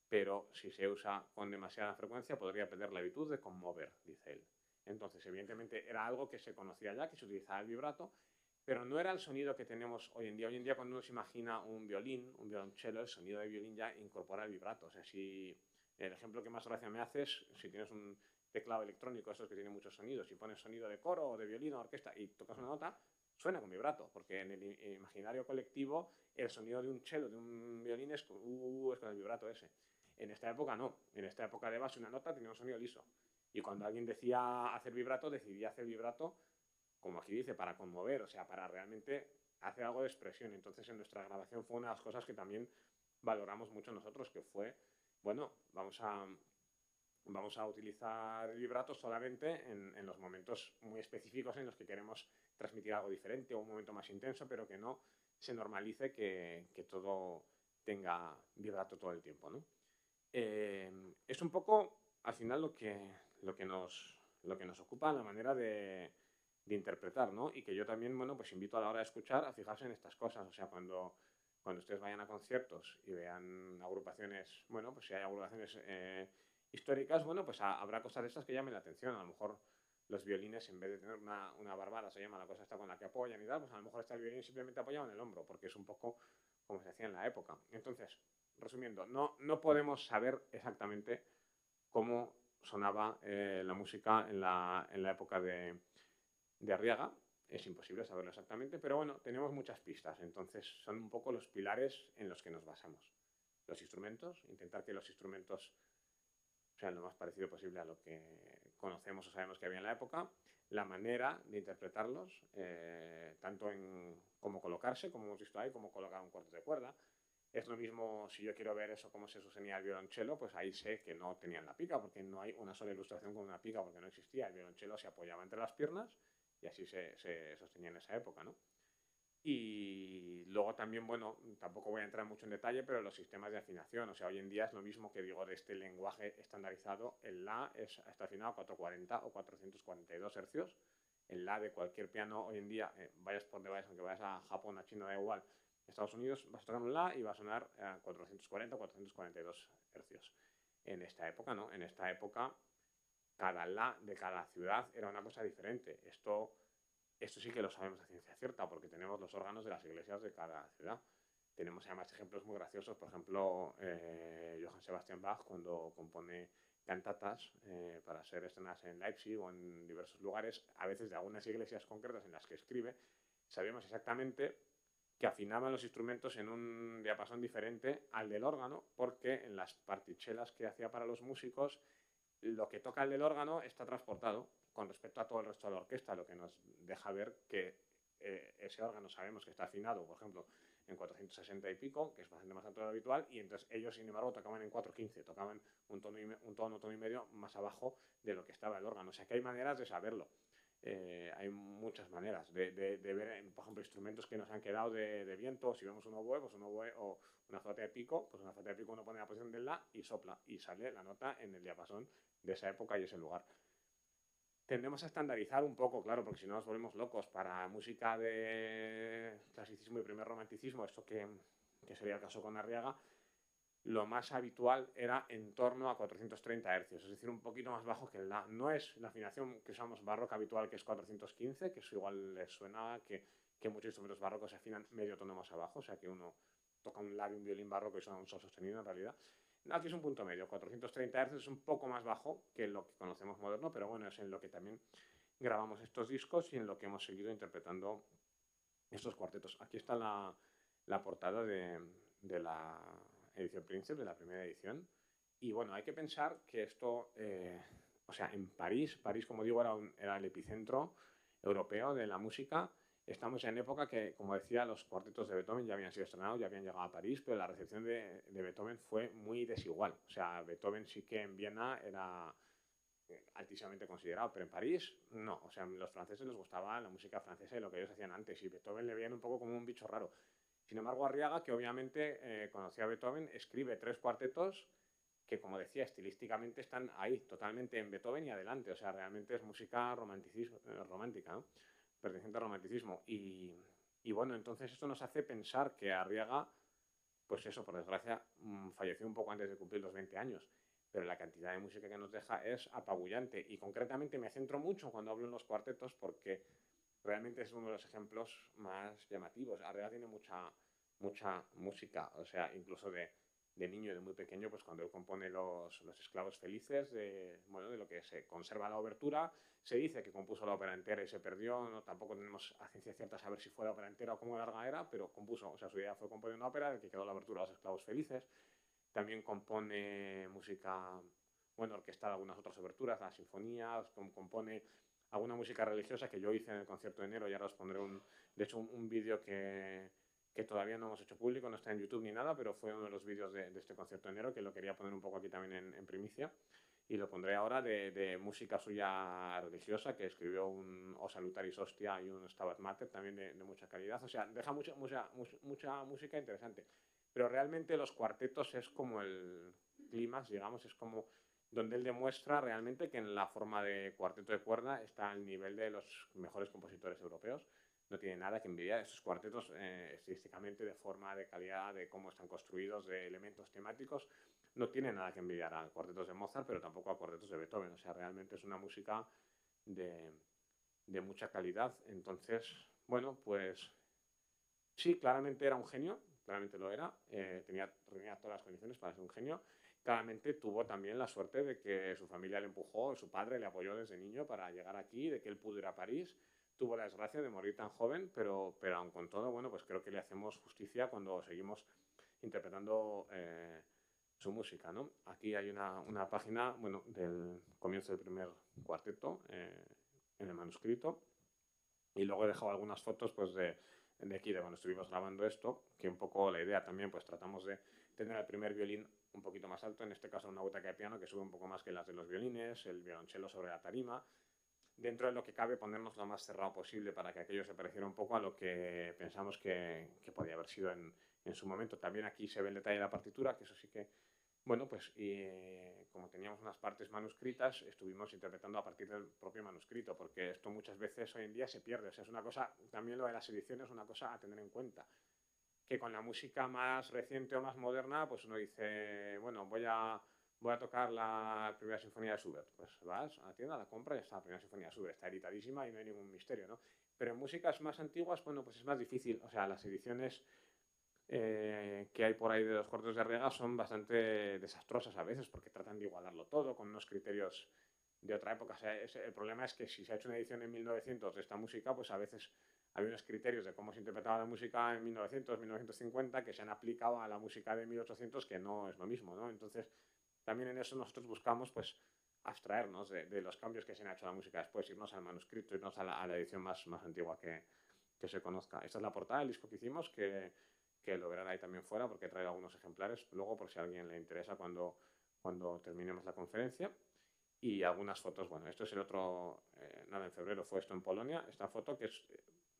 pero si se usa con demasiada frecuencia podría perder la virtud de conmover, dice él. Entonces, evidentemente, era algo que se conocía ya, que se utilizaba el vibrato, pero no era el sonido que tenemos hoy en día. Hoy en día, cuando uno se imagina un violín, un violonchelo, el sonido de violín ya incorpora el vibrato. O sea, si El ejemplo que más gracia me hace es si tienes un teclado electrónico, estos que tienen muchos sonidos, y pones sonido de coro o de violín o orquesta y tocas una nota, suena con vibrato, porque en el imaginario colectivo el sonido de un cello, de un violín es con el vibrato ese. En esta época no, en esta época de base una nota tenía un sonido liso. Y cuando alguien decía hacer vibrato, decidía hacer vibrato, como aquí dice, para conmover, o sea, para realmente hacer algo de expresión. Entonces en nuestra grabación fue una de las cosas que también valoramos mucho nosotros, que fue, bueno, vamos a utilizar el vibrato solamente en los momentos muy específicos en los que queremos transmitir algo diferente o un momento más intenso, pero que no se normalice que todo tenga vibrato todo el tiempo, ¿no? Es un poco, al final, lo que nos ocupa, la manera de interpretar, ¿no? Y que yo también, bueno, pues invito a la hora de escuchar a fijarse en estas cosas. O sea, cuando ustedes vayan a conciertos y vean agrupaciones, bueno, pues si hay agrupaciones históricas, bueno, pues habrá cosas de estas que llamen la atención. A lo mejor los violines, en vez de tener una barbara, se llama la cosa esta con la que apoyan y tal, pues a lo mejor está el violín simplemente apoyado en el hombro, porque es un poco como se hacía en la época. Entonces, resumiendo, no podemos saber exactamente cómo sonaba la música en la época de Arriaga. Es imposible saberlo exactamente, pero bueno, tenemos muchas pistas. Entonces, son un poco los pilares en los que nos basamos. Los instrumentos, intentar que los instrumentos sean lo más parecido posible a lo que conocemos o sabemos que había en la época, la manera de interpretarlos, tanto en cómo colocarse, como hemos visto ahí, cómo colocar un cuarto de cuerda. Es lo mismo si yo quiero ver eso, cómo se sostenía el violonchelo, pues ahí sé que no tenían la pica, porque no hay una sola ilustración con una pica, porque no existía. El violonchelo se apoyaba entre las piernas y así se sostenía en esa época, ¿no? Y luego también, bueno, tampoco voy a entrar mucho en detalle, pero los sistemas de afinación, o sea, hoy en día es lo mismo que digo de este lenguaje estandarizado. El La está afinado a 440 o 442 hercios. El La de cualquier piano hoy en día, vayas por donde vayas, aunque vayas a Japón, a China, da igual, Estados Unidos, vas a tocar un La y va a sonar a 440 o 442 hercios. En esta época, ¿no? En esta época, cada La de cada ciudad era una cosa diferente. Esto sí que lo sabemos a ciencia cierta, porque tenemos los órganos de las iglesias de cada ciudad. Tenemos además ejemplos muy graciosos, por ejemplo, Johann Sebastian Bach, cuando compone cantatas para ser estrenadas en Leipzig o en diversos lugares, a veces de algunas iglesias concretas en las que escribe, sabemos exactamente que afinaban los instrumentos en un diapasón diferente al del órgano, porque en las partichelas que hacía para los músicos, lo que toca el del órgano está transportado con respecto a todo el resto de la orquesta, lo que nos deja ver que ese órgano sabemos que está afinado, por ejemplo, en 460 y pico, que es bastante más alto de lo habitual, y entonces ellos, sin embargo, tocaban en 415, tocaban un tono y medio más abajo de lo que estaba el órgano. O sea que hay maneras de saberlo. Hay muchas maneras de ver, por ejemplo, instrumentos que nos han quedado de viento. Si vemos un oboe, pues un oboe, o una flauta de pico, pues una flauta de pico uno pone la posición del La y sopla, y sale la nota en el diapasón de esa época y ese lugar. Tendemos a estandarizar un poco, claro, porque si no nos volvemos locos. Para música de clasicismo y primer romanticismo, esto que sería el caso con Arriaga, lo más habitual era en torno a 430 hercios, es decir, un poquito más bajo que el La. No es la afinación que usamos barroca habitual, que es 415, que eso igual les suena, que muchos instrumentos barrocos se afinan medio tono más abajo, o sea que uno toca un La de un violín barroco y suena un sol sostenido en realidad. No, aquí es un punto medio, 430 Hz es un poco más bajo que lo que conocemos moderno, pero bueno, es en lo que también grabamos estos discos y en lo que hemos seguido interpretando estos cuartetos. Aquí está la portada de la edición Príncipe, de la primera edición. Y bueno, hay que pensar que esto, o sea, en París, como digo, era el epicentro europeo de la música. Estamos en época que, como decía, los cuartetos de Beethoven ya habían sido estrenados, ya habían llegado a París, pero la recepción de Beethoven fue muy desigual. O sea, Beethoven sí que en Viena era altísimamente considerado, pero en París no. O sea, a los franceses les gustaba la música francesa y lo que ellos hacían antes, y Beethoven le veían un poco como un bicho raro. Sin embargo, Arriaga, que obviamente conocía a Beethoven, escribe 3 cuartetos que, como decía, estilísticamente están ahí, totalmente en Beethoven y adelante. O sea, realmente es música romántica, ¿no? Perteneciente al romanticismo. Y bueno, entonces esto nos hace pensar que Arriaga, pues eso, por desgracia, falleció un poco antes de cumplir los 20 años. Pero la cantidad de música que nos deja es apabullante. Y concretamente me centro mucho cuando hablo en los cuartetos porque realmente es uno de los ejemplos más llamativos. Arriaga tiene mucha música, o sea, incluso de de niño, de muy pequeño, pues cuando él compone los esclavos felices, de lo que se conserva la obertura. Se dice que compuso la ópera entera y se perdió, ¿no? Tampoco tenemos a ciencia cierta saber si fue la ópera entera o cómo larga era, pero compuso, o sea, su idea fue componer una ópera de que quedó la abertura de los esclavos felices. También compone música, orquestada, algunas otras oberturas, las sinfonías, compone alguna música religiosa que yo hice en el concierto de enero, y ahora os pondré de hecho un vídeo que todavía no hemos hecho público, no está en YouTube ni nada, pero fue uno de los vídeos de este concierto de enero, que lo quería poner un poco aquí también en primicia, y lo pondré ahora de música suya religiosa, que escribió un O Salutaris Hostia y un Stabat Mater, también de mucha calidad. O sea, deja mucha música interesante. Pero realmente los cuartetos es como el clímax, digamos, es como donde él demuestra realmente que en la forma de cuarteto de cuerda está al nivel de los mejores compositores europeos. No tiene nada que envidiar estos cuartetos estilísticamente, de forma, de calidad, de cómo están construidos, de elementos temáticos. No tiene nada que envidiar a cuartetos de Mozart, pero tampoco a cuartetos de Beethoven. O sea, realmente es una música de mucha calidad. Entonces, pues sí, claramente era un genio, claramente lo era, reunía todas las condiciones para ser un genio. Claramente tuvo también la suerte de que su familia le empujó, su padre le apoyó desde niño para llegar aquí, de que él pudo ir a París. Tuvo la desgracia de morir tan joven, pero aun con todo, pues creo que le hacemos justicia cuando seguimos interpretando su música, ¿no? Aquí hay una página, del comienzo del primer cuarteto en el manuscrito, y luego he dejado algunas fotos, pues, de aquí, de cuando estuvimos grabando esto, que un poco la idea también, pues tratamos de tener el primer violín un poquito más alto, en este caso una butaca de piano que sube un poco más que las de los violines, el violonchelo sobre la tarima, dentro de lo que cabe ponernos lo más cerrado posible para que aquello se pareciera un poco a lo que pensamos que podía haber sido en su momento. También aquí se ve el detalle de la partitura, que eso sí que, como teníamos unas partes manuscritas, estuvimos interpretando a partir del propio manuscrito, porque esto muchas veces hoy en día se pierde. O sea, es una cosa, también lo de las ediciones es una cosa a tener en cuenta, que con la música más reciente o más moderna, pues uno dice, voy a tocar la primera sinfonía de Schubert. Pues vas a la tienda, la compras y ya está, la primera sinfonía de Schubert. Está editadísima y no hay ningún misterio, ¿no? Pero en músicas más antiguas, pues es más difícil. O sea, las ediciones que hay por ahí de los cuartos de Arriaga son bastante desastrosas a veces, porque tratan de igualarlo todo con unos criterios de otra época. O sea, el problema es que si se ha hecho una edición en 1900 de esta música, pues a veces había unos criterios de cómo se interpretaba la música en 1900, 1950, que se han aplicado a la música de 1800, que no es lo mismo, ¿no? Entonces, también en eso nosotros buscamos, pues, abstraernos de los cambios que se han hecho a la música después, irnos al manuscrito, irnos a la edición más antigua que se conozca. Esta es la portada del disco que hicimos, que lo verán ahí también fuera, porque he traído algunos ejemplares luego, por si a alguien le interesa cuando terminemos la conferencia. Y algunas fotos, esto es el otro, en febrero fue esto en Polonia, esta foto que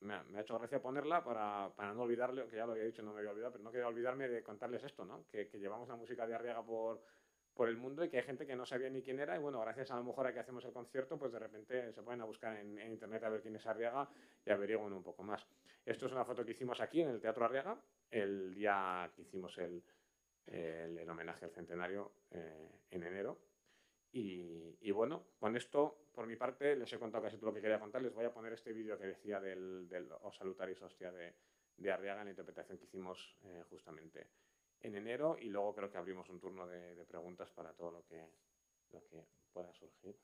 me ha hecho gracia ponerla para no olvidarle, que ya lo había dicho, no me había olvidado, pero no quería olvidarme de contarles esto, ¿no? Que llevamos la música de Arriaga por el mundo, y que hay gente que no sabía ni quién era, y gracias a lo mejor a que hacemos el concierto, pues de repente se pueden a buscar en internet a ver quién es Arriaga y averiguan un poco más. Esto es una foto que hicimos aquí en el Teatro Arriaga, el día que hicimos el homenaje al centenario en enero. Y con esto, por mi parte, les he contado casi todo lo que quería contar. Les voy a poner este vídeo que decía del O Salutaris Hostia de Arriaga, en la interpretación que hicimos justamente en enero, y luego creo que abrimos un turno de preguntas para todo lo que pueda surgir.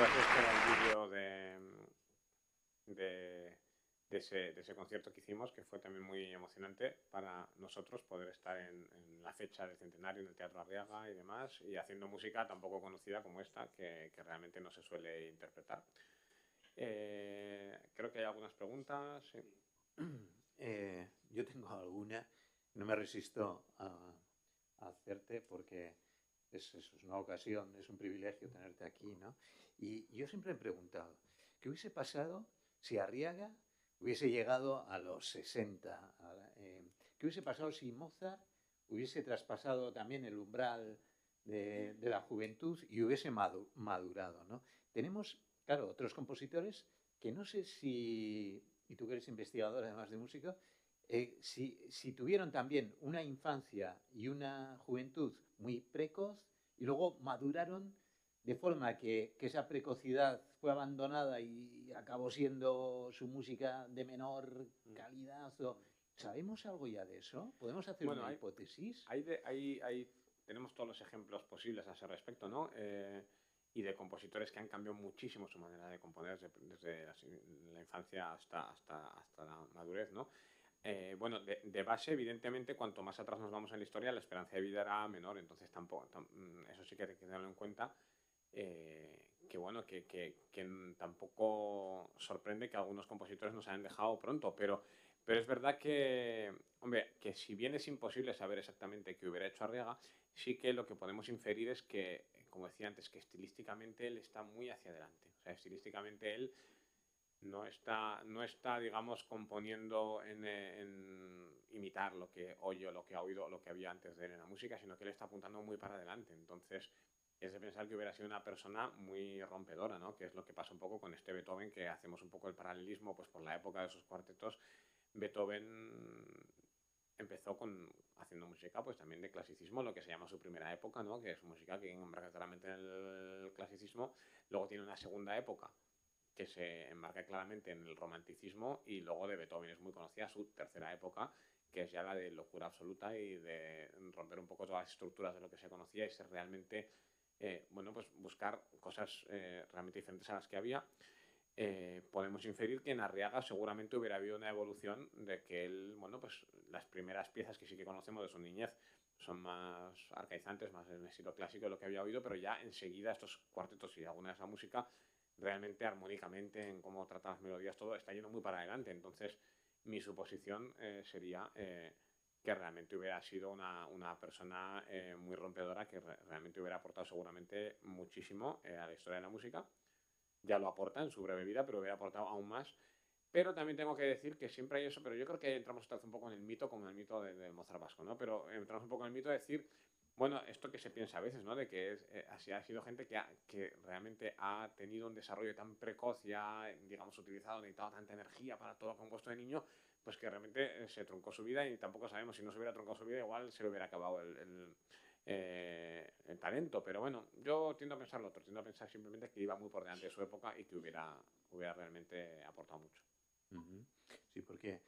gracias por el vídeo de ese concierto que hicimos, que fue también muy emocionante para nosotros poder estar en la fecha del centenario en el Teatro Arriaga y demás, y haciendo música tan poco conocida como esta, que realmente no se suele interpretar. Creo que hay algunas preguntas. Sí. Yo tengo alguna, no me resisto a hacerte porque es una ocasión, es un privilegio tenerte aquí, ¿no? Y yo siempre he preguntado, ¿qué hubiese pasado si Arriaga hubiese llegado a los 60? ¿Qué hubiese pasado si Mozart hubiese traspasado también el umbral de la juventud y hubiese madurado, ¿no? Tenemos, claro, otros compositores que no sé si, y tú que eres investigador además de músico, si tuvieron también una infancia y una juventud muy precoz y luego maduraron de forma que esa precocidad fue abandonada y acabó siendo su música de menor calidad. ¿Sabemos algo ya de eso? ¿Podemos hacer una hipótesis? Tenemos todos los ejemplos posibles a ese respecto, ¿no? Y de compositores que han cambiado muchísimo su manera de componer desde la infancia hasta la madurez, ¿no? Bueno, de base, evidentemente, cuanto más atrás nos vamos en la historia, la esperanza de vida era menor, entonces eso sí que hay que tenerlo en cuenta. Que bueno, que tampoco sorprende que algunos compositores nos hayan dejado pronto, pero es verdad que, hombre, que si bien es imposible saber exactamente qué hubiera hecho Arriaga, sí que lo que podemos inferir es que, como decía antes, que estilísticamente él está muy hacia adelante. O sea, estilísticamente él no está, digamos, componiendo en imitar lo que oye, lo que ha oído, lo que había antes de él en la música, sino que él está apuntando muy para adelante. Entonces, es de pensar que hubiera sido una persona muy rompedora, ¿no? Que es lo que pasa un poco con este Beethoven, que hacemos un poco el paralelismo, pues por la época de sus cuartetos. Beethoven empezó haciendo música pues también de clasicismo, lo que se llama su primera época, ¿no? Que es música que embarca claramente en el clasicismo. Luego tiene una segunda época que se enmarca claramente en el romanticismo, y luego de Beethoven es muy conocida su tercera época, que es ya la de locura absoluta y de romper un poco todas las estructuras de lo que se conocía y ser realmente, bueno, pues buscar cosas realmente diferentes a las que había. Podemos inferir que en Arriaga seguramente hubiera habido una evolución de que él, bueno, pues las primeras piezas que sí que conocemos de su niñez son más arcaizantes, más en el estilo clásico de lo que había oído, pero ya enseguida estos cuartetos y alguna de esa música realmente armónicamente, en cómo trata las melodías, todo está yendo muy para adelante. Entonces, mi suposición sería que realmente hubiera sido una persona muy rompedora, que realmente hubiera aportado seguramente muchísimo a la historia de la música. Ya lo aporta en su breve vida, pero hubiera aportado aún más. Pero también tengo que decir que siempre hay eso, pero yo creo que entramos esta vez un poco en el mito, como en el mito de Mozart vasco, ¿no? Pero entramos un poco en el mito de decir, bueno, esto que se piensa a veces, ¿no? De que así ha sido gente que realmente ha tenido un desarrollo tan precoz y ha, digamos, necesitado tanta energía para todo lo compuesto de niño, pues que realmente se truncó su vida, y tampoco sabemos si no se hubiera truncado su vida, igual se le hubiera acabado el talento. Pero bueno, yo tiendo a pensar lo otro, tiendo a pensar simplemente que iba muy por delante de su época y que hubiera realmente aportado mucho. Sí, porque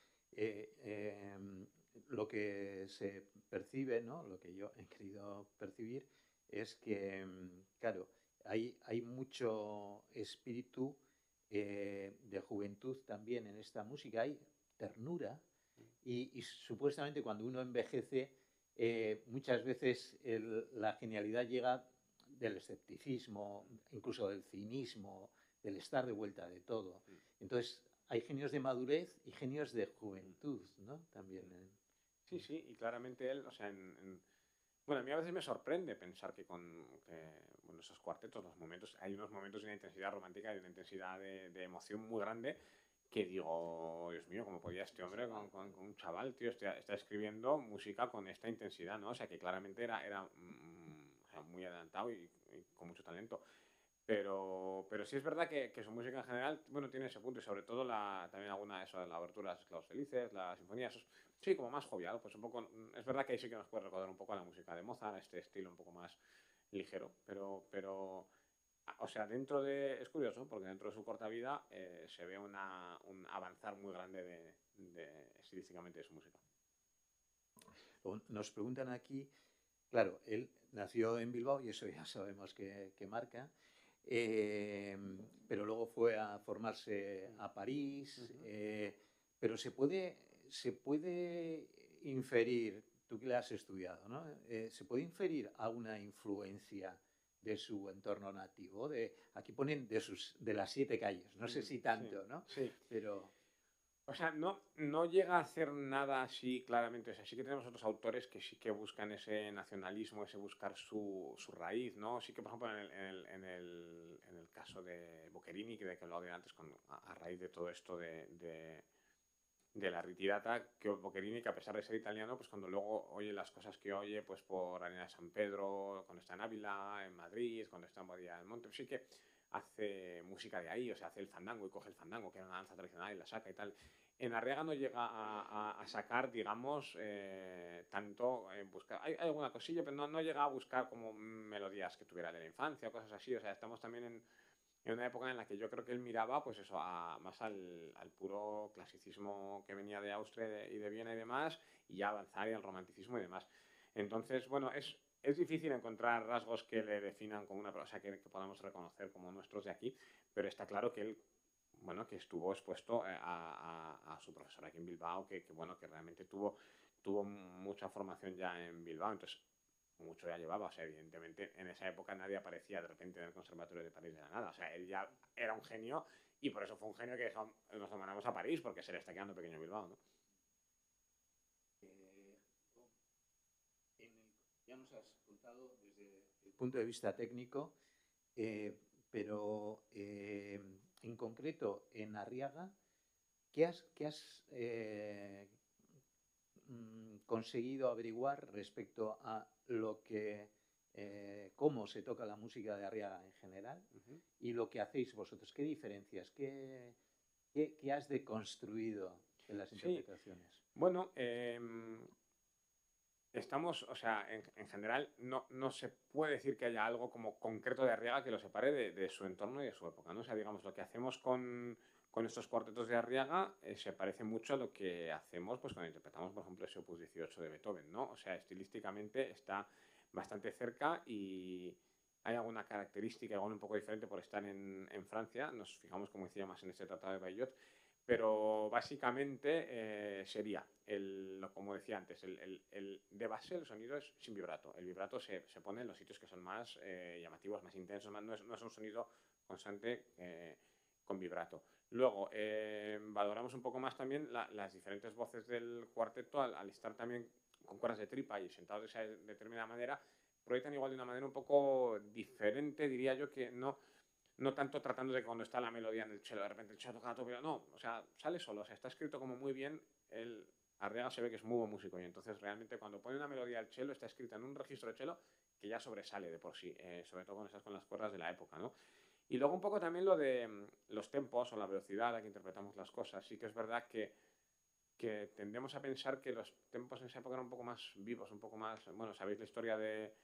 lo que se percibe, ¿no? Lo que yo he querido percibir es que, claro, hay mucho espíritu de juventud también en esta música, hay ternura, y supuestamente cuando uno envejece, muchas veces la genialidad llega del escepticismo, incluso del cinismo, del estar de vuelta de todo. Entonces, hay genios de madurez y genios de juventud, ¿no? También. Sí, y claramente él, o sea, bueno, a mí a veces me sorprende pensar que bueno, esos cuartetos, hay unos momentos de una intensidad romántica y de una intensidad de emoción muy grande, que digo, Dios mío, ¿cómo podía este hombre con un chaval, tío, está escribiendo música con esta intensidad, ¿no? O sea, que claramente era o sea, muy adelantado y con mucho talento. Pero sí es verdad que su música en general, bueno, tiene ese punto, y sobre todo también alguna de eso de la abertura de los Esclavos Felices, la sinfonía, eso sí, como más jovial, pues un poco, es verdad que ahí sí que nos puede recordar un poco a la música de Mozart, este estilo un poco más ligero, pero o sea, es curioso, porque dentro de su corta vida se ve un avanzar muy grande estilísticamente de su música. Nos preguntan aquí, claro, él nació en Bilbao y eso ya sabemos que marca. pero luego fue a formarse a París. Pero se puede inferir, tú que le has estudiado, ¿no? Se puede inferir alguna influencia de su entorno nativo. Aquí ponen de las 7 calles, no sé si tanto, sí, ¿no? Sí. Pero... O sea, no llega a hacer nada así claramente. O sea, sí que tenemos otros autores que sí que buscan ese nacionalismo, ese buscar su raíz, ¿no? Sí que, por ejemplo, en el caso de Boccherini, que lo hablé antes, a raíz de todo esto de la ritirata, que Boccherini, que a pesar de ser italiano, pues cuando luego oye las cosas que oye, pues por Arena de San Pedro, cuando está en Ávila, en Madrid, cuando está en Badía del Monte, pues sí que hace música de ahí, o sea, hace el fandango y coge el fandango, que era una danza tradicional, y la saca y tal. En Arriaga no llega a sacar, digamos, tanto buscar. Hay alguna cosilla, pero no llega a buscar como melodías que tuviera de la infancia o cosas así. O sea, estamos también en una época en la que yo creo que él miraba, pues eso, más al puro clasicismo que venía de Austria y de Viena y demás, y ya avanzar y al romanticismo y demás. Entonces, bueno, es difícil encontrar rasgos que le definan como una cosa que podamos reconocer como nuestros de aquí, pero está claro que él, bueno, que estuvo expuesto a su profesor aquí en Bilbao, bueno, que realmente tuvo mucha formación ya en Bilbao, entonces mucho ya llevaba, o sea, evidentemente en esa época nadie aparecía de repente en el Conservatorio de París de la nada, o sea, él ya era un genio y por eso fue un genio que dijo, nos lo mandamos a París porque se le está quedando pequeño Bilbao, ¿no? Ya nos has contado desde el punto de vista técnico, pero en concreto en Arriaga, ¿qué has conseguido averiguar respecto a lo que cómo se toca la música de Arriaga en general y lo que hacéis vosotros? ¿Qué diferencias? ¿Qué has deconstruido de las interpretaciones? Bueno, estamos, o sea, en general no se puede decir que haya algo como concreto de Arriaga que lo separe de su entorno y de su época, ¿no? O sea, digamos, lo que hacemos con estos cuartetos de Arriaga se parece mucho a lo que hacemos pues cuando interpretamos, por ejemplo, ese Opus 18 de Beethoven, ¿no? O sea, estilísticamente está bastante cerca y hay alguna característica igual un poco diferente por estar en Francia. Nos fijamos, como decía, más en este Tratado de Bayeux, pero básicamente sería, como decía antes, de base el sonido es sin vibrato. El vibrato se pone en los sitios que son más llamativos, más intensos, no es un sonido constante con vibrato. Luego, valoramos un poco más también las diferentes voces del cuarteto al estar también con cuerdas de tripa y sentados de esa determinada manera, proyectan igual de una manera un poco diferente, diría yo, que no tanto tratando de que cuando está la melodía en el cello, de repente el cello toca todo, pero no, o sea, sale solo, o sea, está escrito como muy bien, el Arriaga se ve que es muy buen músico y entonces realmente cuando pone una melodía al cello está escrita en un registro de cello que ya sobresale de por sí, sobre todo cuando estás con las cuerdas de la época, ¿no? Y luego un poco también lo de los tempos o la velocidad a la que interpretamos las cosas, sí que es verdad que tendemos a pensar que los tempos en esa época eran un poco más vivos, un poco más, bueno, sabéis la historia de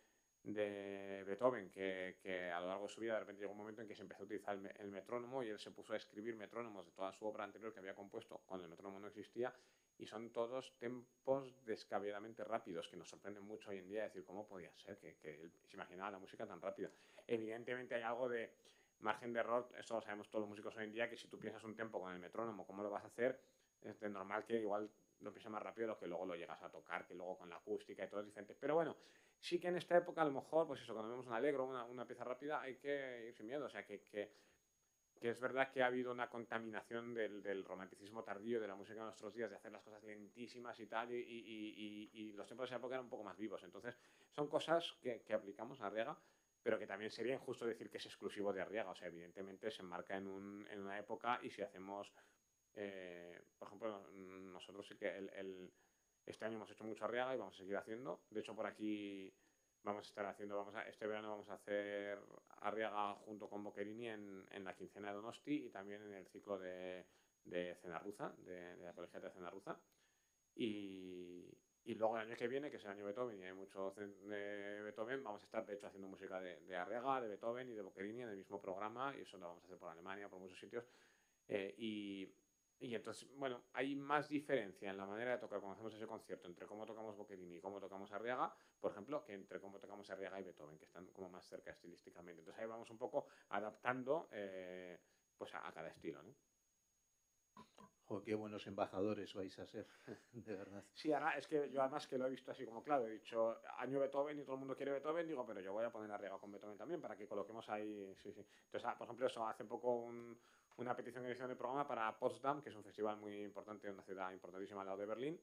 Beethoven, que a lo largo de su vida de repente llegó un momento en que se empezó a utilizar el metrónomo y él se puso a escribir metrónomos de toda su obra anterior que había compuesto cuando el metrónomo no existía y son todos tempos descabelladamente rápidos que nos sorprenden mucho hoy en día, decir cómo podía ser que él se imaginaba la música tan rápida. Evidentemente hay algo de margen de error, eso lo sabemos todos los músicos hoy en día, que si tú piensas un tempo con el metrónomo, ¿cómo lo vas a hacer? Es de normal que igual lo pienses más rápido de lo que luego lo llegas a tocar, que luego con la acústica y todo es diferente. Pero bueno, sí que en esta época a lo mejor, pues eso, cuando vemos un alegro, una pieza rápida, hay que ir sin miedo. O sea, que es verdad que ha habido una contaminación del romanticismo tardío de la música de nuestros días, de hacer las cosas lentísimas y tal, y los tiempos de esa época eran un poco más vivos. Entonces, son cosas que aplicamos a Arriaga, pero que también sería injusto decir que es exclusivo de Arriaga. O sea, evidentemente se enmarca en una época y si hacemos, por ejemplo, nosotros sí que este año hemos hecho mucho Arriaga y vamos a seguir haciendo. De hecho, por aquí vamos a estar haciendo, este verano vamos a hacer Arriaga junto con Boccherini en la quincena de Donosti y también en el ciclo de Cenarruza, de la Colegiata de Cenarruza. Y luego el año que viene, que es el año Beethoven y hay mucho de Beethoven, vamos a estar de hecho haciendo música de Arriaga, de Beethoven y de Boccherini en el mismo programa y eso lo vamos a hacer por Alemania, por muchos sitios. Y Y entonces, bueno, hay más diferencia en la manera de tocar cuando hacemos ese concierto entre cómo tocamos Boccherini y cómo tocamos Arriaga, por ejemplo, que entre cómo tocamos Arriaga y Beethoven, que están como más cerca estilísticamente. Entonces ahí vamos un poco adaptando pues a cada estilo, ¿no? Jo, qué buenos embajadores vais a ser, de verdad. Sí, ahora es que yo además que lo he visto así como claro, he dicho año Beethoven y todo el mundo quiere Beethoven, digo, pero yo voy a poner Arriaga con Beethoven también para que coloquemos ahí, sí, sí. Entonces, por ejemplo, eso, hace poco una petición que hicieron del programa para Potsdam, que es un festival muy importante, una ciudad importantísima al lado de Berlín,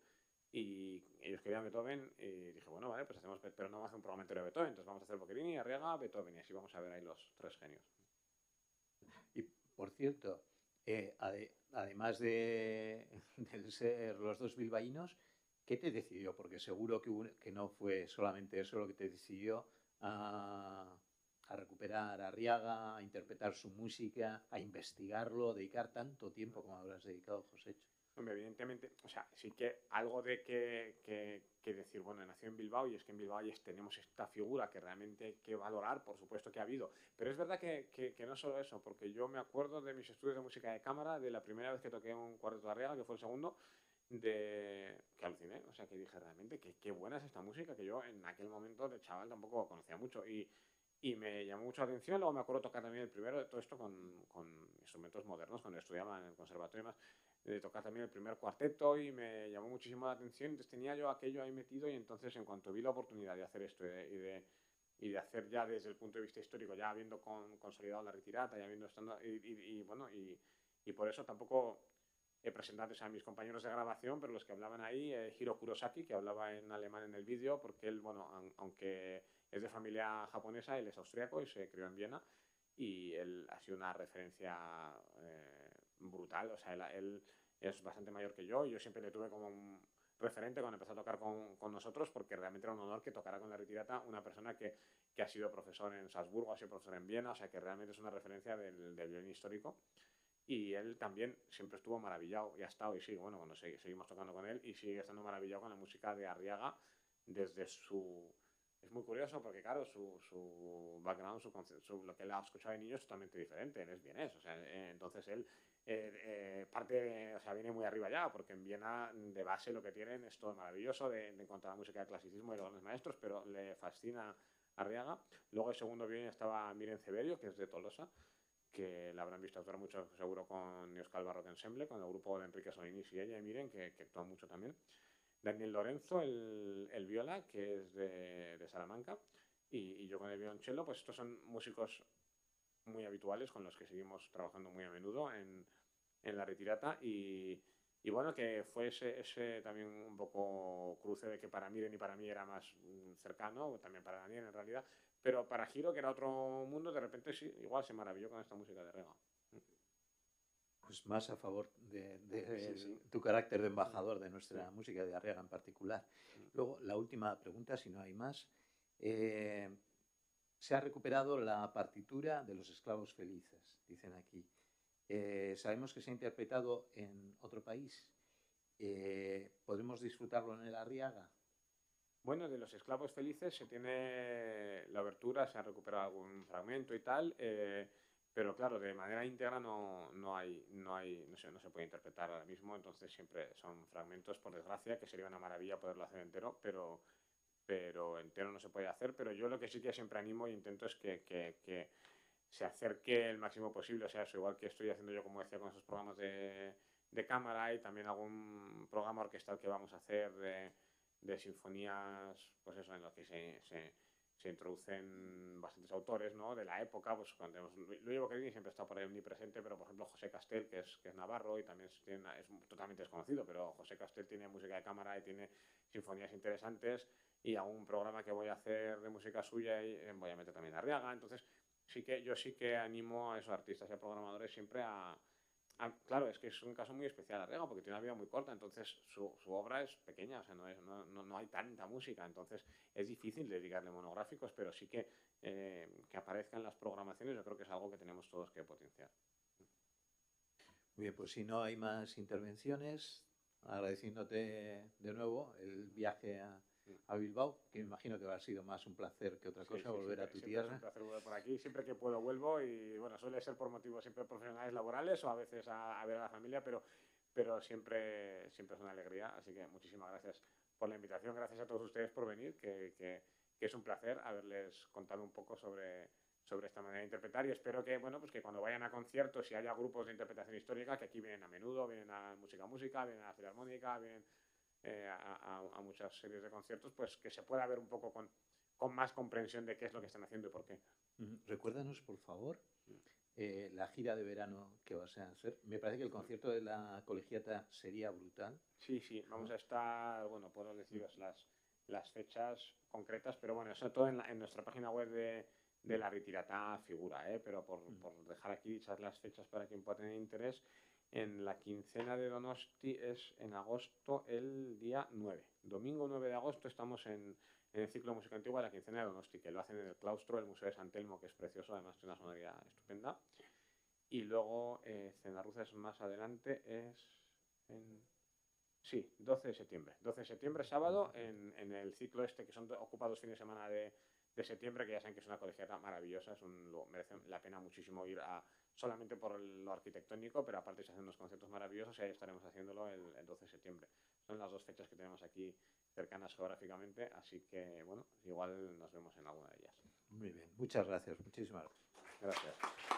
y ellos querían Beethoven, y dije, bueno, vale, pues hacemos, pero no vamos a hacer un programa entero de Beethoven, entonces vamos a hacer Boccherini, Arriaga, Beethoven, y así vamos a ver ahí los tres genios. Y, por cierto, además de ser los dos bilbaínos, ¿qué te decidió? Porque seguro que no fue solamente eso lo que te decidió a recuperar a Arriaga, a interpretar su música, a investigarlo, dedicar tanto tiempo como habrás dedicado, Josécho. Hombre, evidentemente, o sea, sí que algo de que decir, bueno, nació en Bilbao y es que en Bilbao tenemos esta figura que realmente hay que valorar, por supuesto que ha habido. Pero es verdad que no solo eso, porque yo me acuerdo de mis estudios de música de cámara, de la primera vez que toqué un cuarteto de Arriaga, que fue el segundo, que aluciné, o sea, que dije realmente que qué buena es esta música, que yo en aquel momento de chaval tampoco conocía mucho y me llamó mucho la atención. Luego me acuerdo tocar también el primero de todo esto con instrumentos modernos, cuando estudiaba en el conservatorio y más, de tocar también el primer cuarteto y me llamó muchísimo la atención. Entonces tenía yo aquello ahí metido y entonces en cuanto vi la oportunidad de hacer esto y de hacer ya desde el punto de vista histórico, ya habiendo consolidado la retirada, ya habiendo estando, bueno, y por eso tampoco he presentado a mis compañeros de grabación, pero los que hablaban ahí, Hiro Kurosaki, que hablaba en alemán en el vídeo, porque él, bueno, aunque es de familia japonesa, él es austriaco y se crió en Viena, y él ha sido una referencia brutal, o sea, él es bastante mayor que yo siempre le tuve como un referente cuando empezó a tocar con nosotros, porque realmente era un honor que tocara con la retirata una persona que ha sido profesor en Salzburgo, ha sido profesor en Viena, o sea, que realmente es una referencia del violín histórico. Y él también siempre estuvo maravillado y ha estado y sigue, bueno, cuando seguimos tocando con él y sigue estando maravillado con la música de Arriaga desde su... Es muy curioso porque, claro, su background, lo que él ha escuchado de niño es totalmente diferente, él es vienés, o sea, entonces él o sea, viene muy arriba ya, porque en Viena de base lo que tienen es todo maravilloso en cuanto a la música de clasicismo y los grandes maestros, pero le fascina Arriaga. Luego el segundo violín estaba Miren Ceberio, que es de Tolosa, que la habrán visto actuar mucho seguro con Euskal Barrock Ensemble, con el grupo de Enrique Solinis y ella, y miren que actúan mucho también. Daniel Lorenzo, el viola, que es de Salamanca, y yo con el violonchelo, pues estos son músicos muy habituales con los que seguimos trabajando muy a menudo en la retirata y bueno, que fue ese también un poco cruce de que para Miren y para mí era más cercano, también para Daniel en realidad, pero para Giro, que era otro mundo, de repente sí, igual se maravilló con esta música de Rega. Pues más a favor de Sí. tu carácter de embajador de nuestra música de Arriaga en particular. Luego, la última pregunta, si no hay más. Se ha recuperado la partitura de Los Esclavos Felices, dicen aquí. Sabemos que se ha interpretado en otro país. ¿Podremos disfrutarlo en el Arriaga? Bueno, de Los Esclavos Felices se tiene la obertura, se ha recuperado algún fragmento y tal, pero claro, de manera íntegra no se puede interpretar ahora mismo, entonces siempre son fragmentos, por desgracia, que sería una maravilla poderlo hacer entero, pero entero no se puede hacer. Pero yo lo que sí que siempre animo e intento es que se acerque el máximo posible, o sea, eso igual que estoy haciendo yo, como decía, con esos programas de cámara y también algún programa orquestal que vamos a hacer de sinfonías, pues eso, en lo que se introducen bastantes autores, ¿no? De la época, pues cuando tenemos Luis Boccherini siempre está por ahí omnipresente, pero por ejemplo José Castel, que es navarro y también es totalmente desconocido, pero José Castel tiene música de cámara y tiene sinfonías interesantes, y algún programa que voy a hacer de música suya y voy a meter también a Arriaga. Entonces yo sí que animo a esos artistas y a programadores siempre claro, es que es un caso muy especial Arriaga, porque tiene una vida muy corta, entonces su obra es pequeña, o sea, no hay tanta música, entonces es difícil dedicarle monográficos, pero sí que aparezca en las programaciones, yo creo que es algo que tenemos todos que potenciar. Muy bien, pues si no hay más intervenciones, agradeciéndote de nuevo el viaje a Bilbao, que me imagino que ha sido más un placer que otra cosa volver a tu tierra. Es un placer volver por aquí, siempre que puedo vuelvo y bueno, suele ser por motivos siempre profesionales, laborales o a veces a ver a la familia, pero pero siempre es una alegría. Así que muchísimas gracias por la invitación. Gracias a todos ustedes por venir, que es un placer haberles contado un poco sobre esta manera de interpretar, y espero que, bueno, pues que cuando vayan a conciertos y haya grupos de interpretación histórica, que aquí vienen a menudo, vienen a Música, vienen a la Filarmónica, vienen a muchas series de conciertos, pues que se pueda ver un poco con más comprensión de qué es lo que están haciendo y por qué. Recuérdanos, por favor, la gira de verano que vas a hacer. Me parece que el concierto de la Colegiata sería brutal. Sí, vamos a estar, bueno, puedo deciros las fechas concretas, pero bueno, eso todo en nuestra página web de la Ritirata figura, pero por dejar aquí dichas las fechas para quien pueda tener interés, en la quincena de Donosti es en agosto, el día 9. Domingo 9 de agosto estamos en el ciclo de música antigua de la quincena de Donosti, que lo hacen en el claustro del Museo de San Telmo, que es precioso, además tiene una sonoridad estupenda. Y luego Cenarruces más adelante es en... Sí, 12 de septiembre. 12 de septiembre, sábado, en el ciclo este, que ocupa 2 fines de semana de septiembre, que ya saben que es una colegiata maravillosa, merece la pena muchísimo ir solamente por lo arquitectónico, pero aparte se hacen unos conciertos maravillosos y ahí estaremos haciéndolo el 12 de septiembre. Son las 2 fechas que tenemos aquí cercanas geográficamente, así que, bueno, igual nos vemos en alguna de ellas. Muy bien, muchas gracias, muchísimas gracias. Gracias.